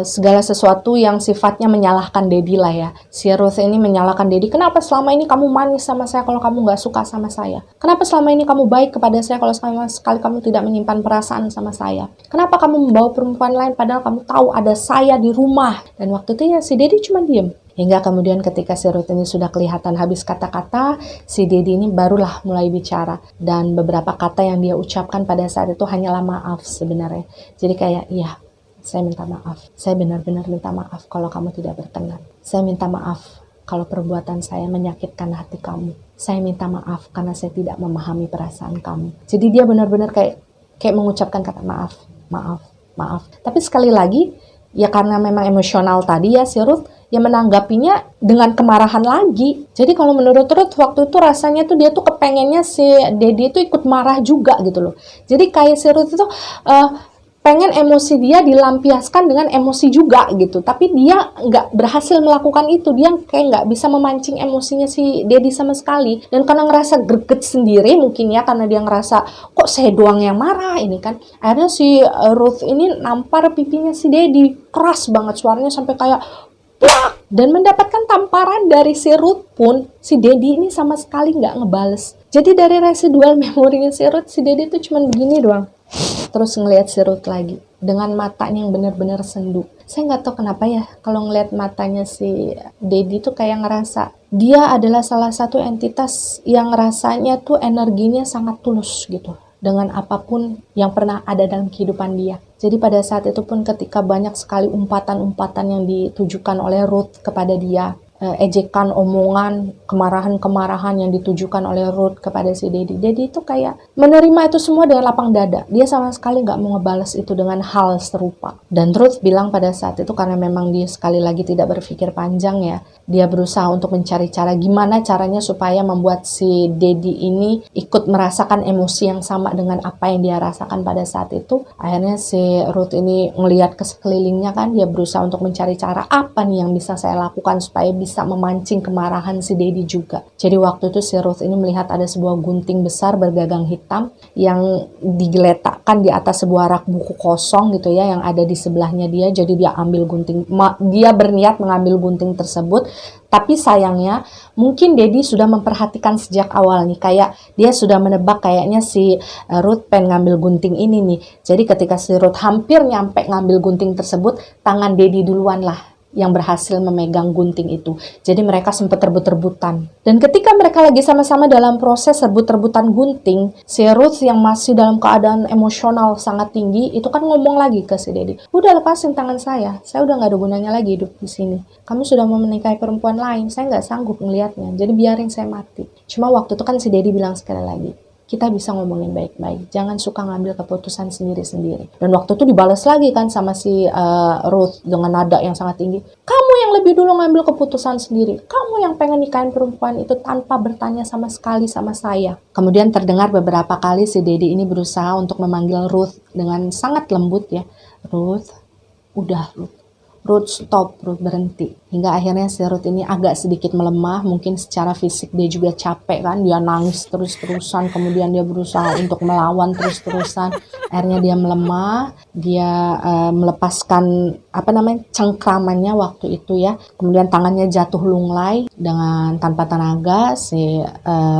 segala sesuatu yang sifatnya menyalahkan Dedi lah ya. Si Ruth ini menyalahkan Dedi. Kenapa selama ini kamu manis sama saya kalau kamu nggak suka sama saya? Kenapa selama ini kamu baik kepada saya kalau sama sekali kamu tidak menyimpan perasaan sama saya? Kenapa kamu membawa perempuan lain padahal kamu tahu ada saya di rumah? Dan waktu itu ya si Dedi cuma diem. Hingga kemudian ketika si Ruth ini sudah kelihatan habis kata-kata, si Dedi ini barulah mulai bicara. Dan beberapa kata yang dia ucapkan pada saat itu hanyalah maaf sebenarnya. Jadi kayak, iya, saya minta maaf. Saya benar-benar minta maaf kalau kamu tidak berkenan. Saya minta maaf kalau perbuatan saya menyakitkan hati kamu. Saya minta maaf karena saya tidak memahami perasaan kamu. Jadi dia benar-benar kayak mengucapkan kata maaf, maaf, maaf. Tapi sekali lagi, ya karena memang emosional tadi ya si Ruth, ya menanggapinya dengan kemarahan lagi. Jadi kalau menurut Ruth waktu itu rasanya tuh dia tuh kepengennya si Dedi itu ikut marah juga gitu loh. Jadi kayak si Ruth itu pengen emosi dia dilampiaskan dengan emosi juga gitu. Tapi dia nggak berhasil melakukan itu. Dia kayak nggak bisa memancing emosinya si Dedi sama sekali. Dan karena ngerasa greget sendiri mungkin ya, karena dia ngerasa kok saya doang yang marah ini kan. Akhirnya si Ruth ini nampar pipinya si Dedi. Keras banget suaranya sampai kayak plak. Dan mendapatkan tamparan dari si Ruth pun, si Dedi ini sama sekali nggak ngebales. Jadi dari residual memorinya si Ruth, si Dedi tuh cuma begini doang. Terus ngelihat si Ruth lagi dengan matanya yang benar-benar sendu. Saya nggak tahu kenapa ya, kalau ngelihat matanya si Dedi tuh kayak ngerasa dia adalah salah satu entitas yang rasanya tuh energinya sangat tulus gitu dengan apapun yang pernah ada dalam kehidupan dia. Jadi pada saat itu pun ketika banyak sekali umpatan-umpatan yang ditujukan oleh Ruth kepada dia, ejekan, omongan, kemarahan-kemarahan yang ditujukan oleh Ruth kepada si Dedi. Dedi itu kayak menerima itu semua dengan lapang dada. Dia sama sekali nggak mau ngebales itu dengan hal serupa. Dan Ruth bilang pada saat itu karena memang dia sekali lagi tidak berpikir panjang ya. Dia berusaha untuk mencari cara gimana caranya supaya membuat si Dedi ini ikut merasakan emosi yang sama dengan apa yang dia rasakan pada saat itu. Akhirnya si Ruth ini ngelihat ke sekelilingnya kan, dia berusaha untuk mencari cara apa nih yang bisa saya lakukan supaya bisa bisa memancing kemarahan si Dedi juga. Jadi waktu itu si Ruth ini melihat ada sebuah gunting besar bergagang hitam yang digeletakkan di atas sebuah rak buku kosong gitu ya, yang ada di sebelahnya dia. Jadi dia ambil gunting, dia berniat mengambil gunting tersebut. Tapi sayangnya mungkin Dedi sudah memperhatikan sejak awal nih, kayak dia sudah menebak kayaknya si Ruth pengen ngambil gunting ini nih. Jadi ketika si Ruth hampir nyampe ngambil gunting tersebut, tangan Dedi duluan lah yang berhasil memegang gunting itu. Jadi mereka sempat rebut-rebutan. Dan ketika mereka lagi sama-sama dalam proses rebut-rebutan gunting, si Ruth yang masih dalam keadaan emosional sangat tinggi, itu kan ngomong lagi ke si Dedi, udah lepasin tangan saya udah gak ada gunanya lagi hidup di sini. Kamu sudah mau menikahi perempuan lain, saya gak sanggup ngelihatnya, jadi biarin saya mati. Cuma waktu itu kan si Dedi bilang sekali lagi, kita bisa ngomongin baik-baik, jangan suka ngambil keputusan sendiri-sendiri. Dan waktu itu dibalas lagi kan sama si Ruth dengan nada yang sangat tinggi, kamu yang lebih dulu ngambil keputusan sendiri, kamu yang pengen nikahin perempuan itu tanpa bertanya sama sekali sama saya. Kemudian terdengar beberapa kali si Dedi ini berusaha untuk memanggil Ruth dengan sangat lembut ya, Ruth, udah Ruth stop, Ruth berhenti. Hingga akhirnya si Ruth ini agak sedikit melemah, mungkin secara fisik dia juga capek kan, dia nangis terus-terusan, kemudian dia berusaha untuk melawan terus-terusan. Akhirnya dia melemah, dia melepaskan cengkramannya waktu itu ya. Kemudian tangannya jatuh lunglai dengan tanpa tenaga. Si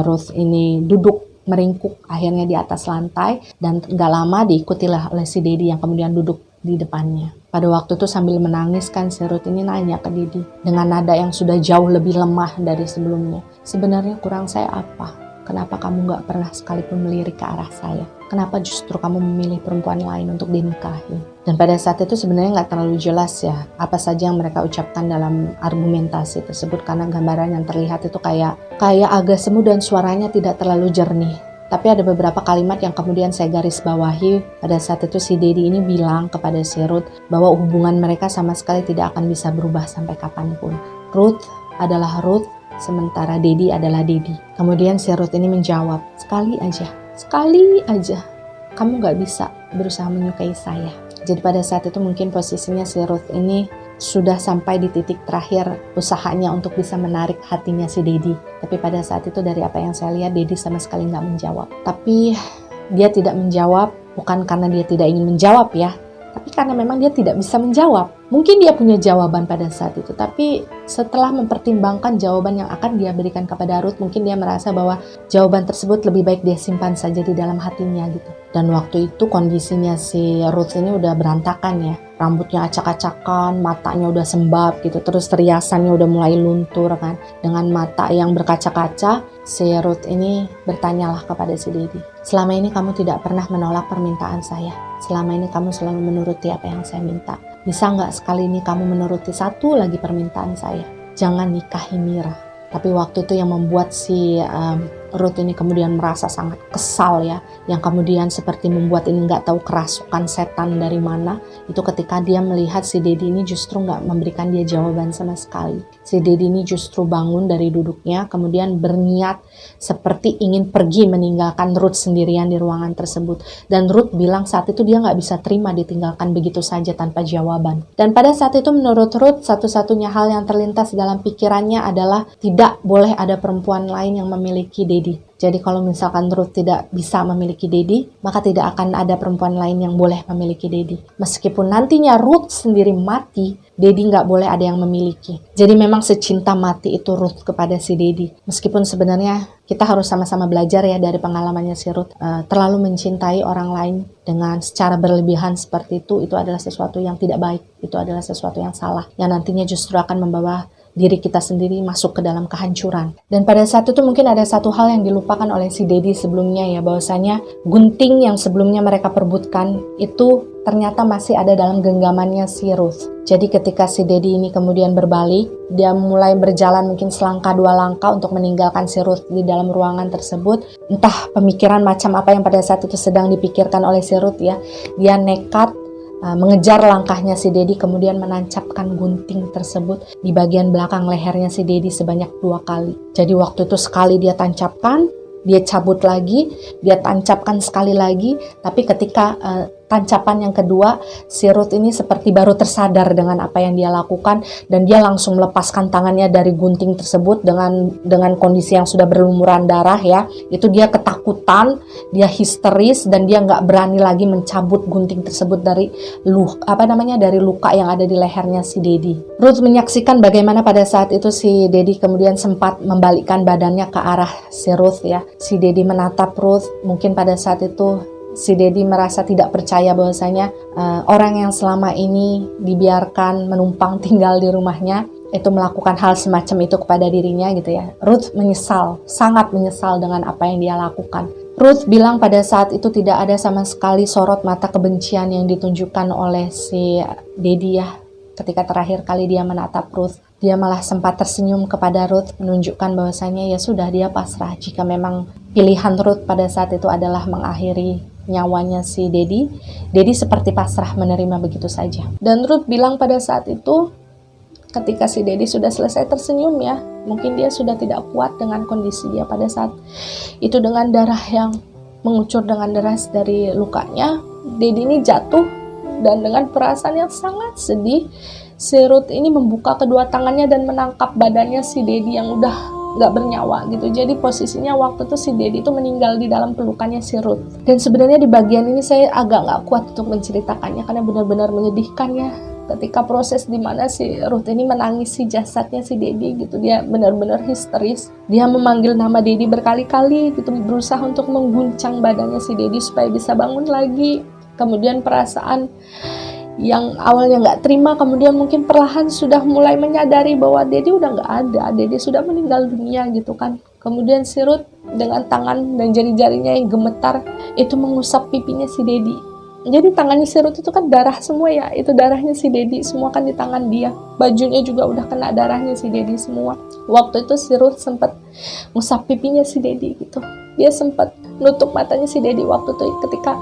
Ruth ini duduk meringkuk akhirnya di atas lantai, dan gak lama diikutilah oleh si Dedi yang kemudian duduk di depannya. Pada waktu itu sambil menangis kan si Ruth ini nanya ke Dedi dengan nada yang sudah jauh lebih lemah dari sebelumnya, sebenarnya kurang saya apa? Kenapa kamu gak pernah sekalipun melirik ke arah saya? Kenapa justru kamu memilih perempuan lain untuk dinikahi? Dan pada saat itu sebenarnya gak terlalu jelas ya apa saja yang mereka ucapkan dalam argumentasi tersebut, karena gambaran yang terlihat itu kayak agak semu dan suaranya tidak terlalu jernih. Tapi ada beberapa kalimat yang kemudian saya garis bawahi. Pada saat itu si Dedi ini bilang kepada si Ruth bahwa hubungan mereka sama sekali tidak akan bisa berubah sampai kapanpun. Ruth adalah Ruth, sementara Dedi adalah Dedi. Kemudian si Ruth ini menjawab, sekali aja, kamu gak bisa berusaha menyukai saya. Jadi pada saat itu mungkin posisinya si Ruth ini sudah sampai di titik terakhir usahanya untuk bisa menarik hatinya si Dedi. Tapi pada saat itu dari apa yang saya lihat, Dedi sama sekali nggak menjawab. Tapi dia tidak menjawab bukan karena dia tidak ingin menjawab ya, tapi karena memang dia tidak bisa menjawab. Mungkin dia punya jawaban pada saat itu, tapi setelah mempertimbangkan jawaban yang akan dia berikan kepada Ruth, mungkin dia merasa bahwa jawaban tersebut lebih baik dia simpan saja di dalam hatinya gitu. Dan waktu itu kondisinya si Ruth ini udah berantakan ya. Rambutnya acak-acakan, matanya udah sembab gitu, terus riasannya udah mulai luntur kan. Dengan mata yang berkaca-kaca, si Ruth ini bertanyalah kepada si Dedi, selama ini kamu tidak pernah menolak permintaan saya. Selama ini kamu selalu menuruti apa yang saya minta. Bisa nggak sekali ini kamu menuruti satu lagi permintaan saya? Jangan nikahi Mira. Tapi waktu itu yang membuat si Ruth ini kemudian merasa sangat kesal ya, yang kemudian seperti membuat ini nggak tahu kerasukan setan dari mana, itu ketika dia melihat si Dedi ini justru nggak memberikan dia jawaban sama sekali. Si Dedi ini justru bangun dari duduknya, kemudian berniat seperti ingin pergi meninggalkan Ruth sendirian di ruangan tersebut. Dan Ruth bilang saat itu dia nggak bisa terima ditinggalkan begitu saja tanpa jawaban. Dan pada saat itu menurut Ruth, satu-satunya hal yang terlintas dalam pikirannya adalah tidak boleh ada perempuan lain yang memiliki Dedi. Jadi kalau misalkan Ruth tidak bisa memiliki Dedi, maka tidak akan ada perempuan lain yang boleh memiliki Dedi. Meskipun nantinya Ruth sendiri mati, Dedi nggak boleh ada yang memiliki. Jadi memang secinta mati itu Ruth kepada si Dedi. Meskipun sebenarnya kita harus sama-sama belajar ya dari pengalamannya si Ruth. Terlalu mencintai orang lain dengan secara berlebihan seperti itu adalah sesuatu yang tidak baik. Itu adalah sesuatu yang salah, yang nantinya justru akan membawa diri kita sendiri masuk ke dalam kehancuran. Dan pada saat itu mungkin ada satu hal yang dilupakan oleh si Dedi sebelumnya ya, bahwasanya gunting yang sebelumnya mereka perbutkan itu ternyata masih ada dalam genggamannya si Ruth. Jadi ketika si Dedi ini kemudian berbalik, dia mulai berjalan mungkin selangkah dua langkah untuk meninggalkan si Ruth di dalam ruangan tersebut. Entah pemikiran macam apa yang pada saat itu sedang dipikirkan oleh si Ruth ya. Dia nekat mengejar langkahnya si Dedi, kemudian menancapkan gunting tersebut di bagian belakang lehernya si Dedi sebanyak 2 kali. Jadi waktu itu sekali dia tancapkan, dia cabut lagi, dia tancapkan sekali lagi, tapi ketika tancapan yang kedua, si Ruth ini seperti baru tersadar dengan apa yang dia lakukan dan dia langsung melepaskan tangannya dari gunting tersebut dengan kondisi yang sudah berlumuran darah ya. Itu dia ketakutan, dia histeris dan dia nggak berani lagi mencabut gunting tersebut dari dari luka yang ada di lehernya si Dedi. Ruth menyaksikan bagaimana pada saat itu si Dedi kemudian sempat membalikkan badannya ke arah si Ruth ya. Si Dedi menatap Ruth, mungkin pada saat itu si Dedi merasa tidak percaya bahwasanya orang yang selama ini dibiarkan menumpang tinggal di rumahnya itu melakukan hal semacam itu kepada dirinya gitu ya. Ruth menyesal, sangat menyesal dengan apa yang dia lakukan. Ruth bilang pada saat itu tidak ada sama sekali sorot mata kebencian yang ditunjukkan oleh si Dedi ya. Ketika terakhir kali dia menatap Ruth, dia malah sempat tersenyum kepada Ruth, menunjukkan bahwasanya ya sudah, dia pasrah jika memang pilihan Ruth pada saat itu adalah mengakhiri nyawanya si Dedi. Dedi seperti pasrah menerima begitu saja. Dan Ruth bilang pada saat itu, ketika si Dedi sudah selesai tersenyum ya, mungkin dia sudah tidak kuat dengan kondisi dia pada saat itu dengan darah yang mengucur dengan deras dari lukanya. Dedi ini jatuh dan dengan perasaan yang sangat sedih, si Ruth ini membuka kedua tangannya dan menangkap badannya si Dedi yang udah gak bernyawa gitu. Jadi posisinya waktu itu si Dedi itu meninggal di dalam pelukannya si Ruth. Dan sebenarnya di bagian ini saya agak gak kuat untuk menceritakannya karena benar-benar menyedihkan ya. Ketika proses dimana si Ruth ini menangisi jasadnya si Dedi gitu, dia benar-benar histeris. Dia memanggil nama Dedi berkali-kali gitu, berusaha untuk mengguncang badannya si Dedi supaya bisa bangun lagi. Kemudian perasaan yang awalnya nggak terima, kemudian mungkin perlahan sudah mulai menyadari bahwa Dedi udah nggak ada, Dedi sudah meninggal dunia gitu kan. Kemudian si Ruth dengan tangan dan jari-jarinya yang gemetar itu mengusap pipinya si Dedi. Jadi tangannya si Ruth itu kan darah semua ya, itu darahnya si Dedi semua kan di tangan dia. Bajunya juga udah kena darahnya si Dedi semua. Waktu itu si Ruth sempat ngusap pipinya si Dedi gitu. Dia sempat nutup matanya si Dedi waktu itu ketika,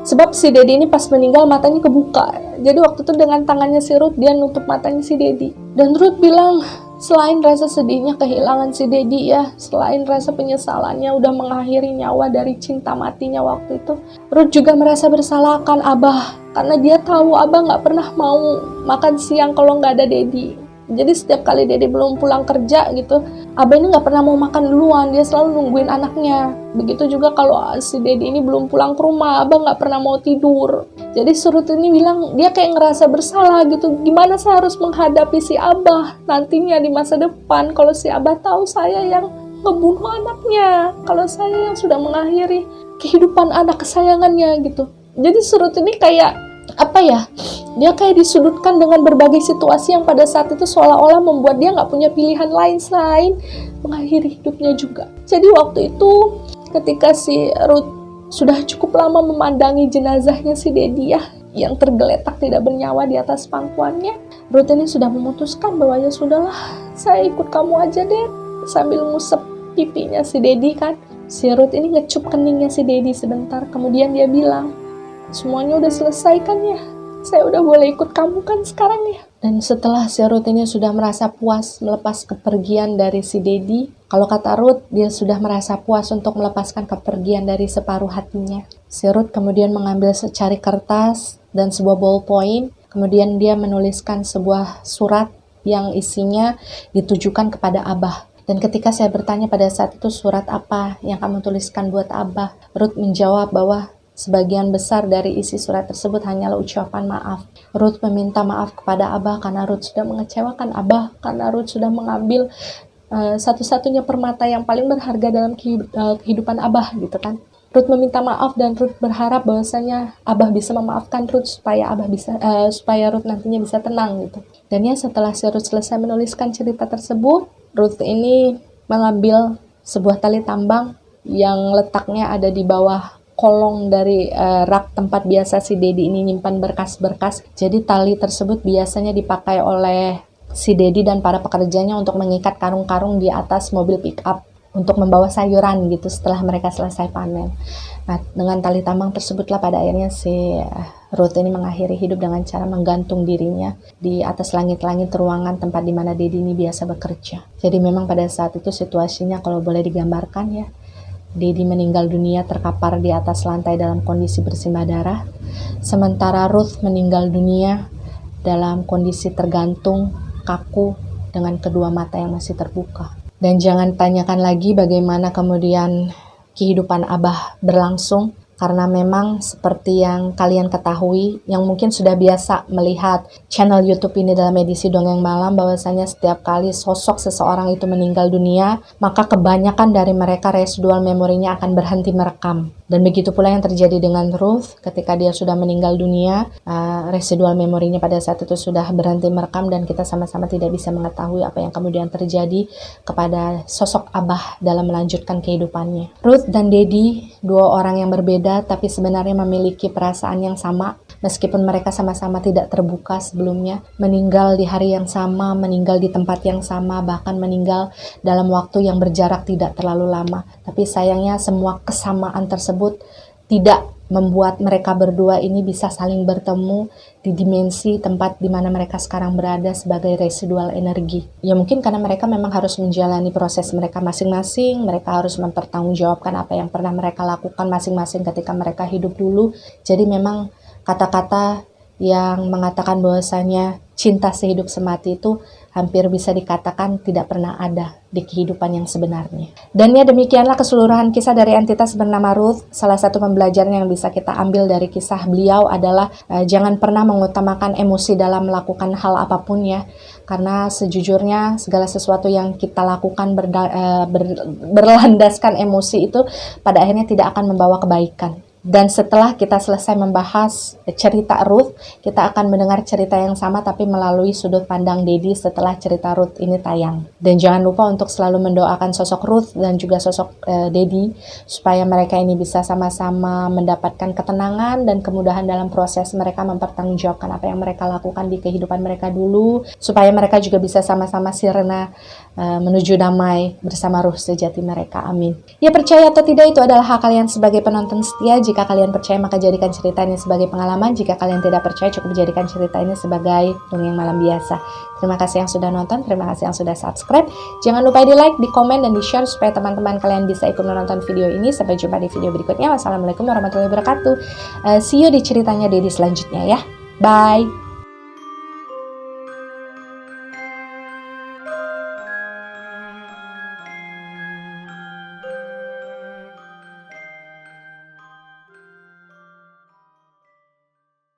sebab si Dedi ini pas meninggal matanya kebuka. Jadi waktu itu dengan tangannya si Ruth dia nutup matanya si Dedi. Dan Ruth bilang selain rasa sedihnya kehilangan si Dedi ya, selain rasa penyesalannya udah mengakhiri nyawa dari cinta matinya waktu itu, Ruth juga merasa bersalah akan Abah karena dia tahu Abah nggak pernah mau makan siang kalau nggak ada Dedi. Jadi setiap kali Dedi belum pulang kerja gitu, Abah ini nggak pernah mau makan duluan, dia selalu nungguin anaknya. Begitu juga kalau si Dedi ini belum pulang ke rumah, Abah nggak pernah mau tidur. Jadi Ruth ini bilang dia kayak ngerasa bersalah gitu, gimana saya harus menghadapi si Abah nantinya di masa depan kalau si Abah tahu saya yang ngebunuh anaknya, kalau saya yang sudah mengakhiri kehidupan anak kesayangannya gitu. Jadi Ruth ini kayak apa ya, dia kayak disudutkan dengan berbagai situasi yang pada saat itu seolah-olah membuat dia nggak punya pilihan lain selain mengakhiri hidupnya juga. Jadi waktu itu ketika si Ruth sudah cukup lama memandangi jenazahnya si Dedi ya, yang tergeletak tidak bernyawa di atas pangkuannya, Ruth ini sudah memutuskan bahwa ya sudahlah, saya ikut kamu aja deh, sambil ngusap pipinya si Dedi kan. Si Ruth ini ngecup keningnya si Dedi sebentar, kemudian dia bilang, semuanya udah selesai kan ya? Saya udah boleh ikut kamu kan sekarang ya? Dan setelah si Ruth ini sudah merasa puas melepas kepergian dari si Dedi, kalau kata Ruth, dia sudah merasa puas untuk melepaskan kepergian dari separuh hatinya. Si Ruth kemudian mengambil secari kertas dan sebuah ballpoint, kemudian dia menuliskan sebuah surat yang isinya ditujukan kepada Abah. Dan ketika saya bertanya pada saat itu, surat apa yang kamu tuliskan buat Abah? Ruth menjawab bahwa sebagian besar dari isi surat tersebut hanyalah ucapan maaf. Ruth meminta maaf kepada Abah karena Ruth sudah mengecewakan Abah, karena Ruth sudah mengambil satu-satunya permata yang paling berharga dalam kehidupan Abah gitu kan. Ruth meminta maaf dan Ruth berharap bahwasanya Abah bisa memaafkan Ruth supaya supaya Ruth nantinya bisa tenang gitu. Dan ya setelah si Ruth selesai menuliskan cerita tersebut, Ruth ini mengambil sebuah tali tambang yang letaknya ada di bawah kolong dari rak tempat biasa si Dedi ini nyimpan berkas-berkas. Jadi tali tersebut biasanya dipakai oleh si Dedi dan para pekerjanya untuk mengikat karung-karung di atas mobil pick up untuk membawa sayuran gitu setelah mereka selesai panen. Nah, dengan tali tambang tersebutlah pada akhirnya si Ruth ini mengakhiri hidup dengan cara menggantung dirinya di atas langit-langit ruangan tempat di mana Dedi ini biasa bekerja. Jadi memang pada saat itu situasinya kalau boleh digambarkan ya, Dedi meninggal dunia terkapar di atas lantai dalam kondisi bersimbah darah, sementara Ruth meninggal dunia dalam kondisi tergantung, kaku, dengan kedua mata yang masih terbuka. Dan jangan tanyakan lagi bagaimana kemudian kehidupan Abah berlangsung, karena memang seperti yang kalian ketahui, yang mungkin sudah biasa melihat channel YouTube ini dalam edisi Dongeng Malam, bahwasanya setiap kali sosok seseorang itu meninggal dunia, maka kebanyakan dari mereka residual memorinya akan berhenti merekam. Dan begitu pula yang terjadi dengan Ruth ketika dia sudah meninggal dunia, residual memorinya pada saat itu sudah berhenti merekam dan kita sama-sama tidak bisa mengetahui apa yang kemudian terjadi kepada sosok Abah dalam melanjutkan kehidupannya. Ruth dan Dedi, dua orang yang berbeda tapi sebenarnya memiliki perasaan yang sama. Meskipun mereka sama-sama tidak terbuka sebelumnya, meninggal di hari yang sama, meninggal di tempat yang sama, bahkan meninggal dalam waktu yang berjarak tidak terlalu lama. Tapi sayangnya semua kesamaan tersebut tidak membuat mereka berdua ini bisa saling bertemu di dimensi tempat di mana mereka sekarang berada sebagai residual energi. Ya mungkin karena mereka memang harus menjalani proses mereka masing-masing, mereka harus mempertanggungjawabkan apa yang pernah mereka lakukan masing-masing ketika mereka hidup dulu. Jadi memang kata-kata yang mengatakan bahwasanya cinta sehidup semati itu hampir bisa dikatakan tidak pernah ada di kehidupan yang sebenarnya. Dan ya demikianlah keseluruhan kisah dari entitas bernama Ruth. Salah satu pembelajaran yang bisa kita ambil dari kisah beliau adalah jangan pernah mengutamakan emosi dalam melakukan hal apapun ya. Karena sejujurnya segala sesuatu yang kita lakukan berlandaskan emosi itu pada akhirnya tidak akan membawa kebaikan. Dan setelah kita selesai membahas cerita Ruth, kita akan mendengar cerita yang sama tapi melalui sudut pandang Dedi setelah cerita Ruth ini tayang. Dan jangan lupa untuk selalu mendoakan sosok Ruth dan juga sosok Dedi supaya mereka ini bisa sama-sama mendapatkan ketenangan dan kemudahan dalam proses mereka mempertanggungjawabkan apa yang mereka lakukan di kehidupan mereka dulu, supaya mereka juga bisa sama-sama sirna menuju damai bersama ruh sejati mereka. Amin. Ya percaya atau tidak itu adalah hak kalian sebagai penonton setia. Jika kalian percaya maka jadikan cerita ini sebagai pengalaman. Jika kalian tidak percaya cukup jadikan cerita ini sebagai dongeng malam biasa. Terima kasih yang sudah nonton, terima kasih yang sudah subscribe. Jangan lupa di like, di komen, dan di share supaya teman-teman kalian bisa ikut menonton video ini. Sampai jumpa di video berikutnya. Wassalamualaikum warahmatullahi wabarakatuh. See you di ceritanya Dedi selanjutnya ya. Bye.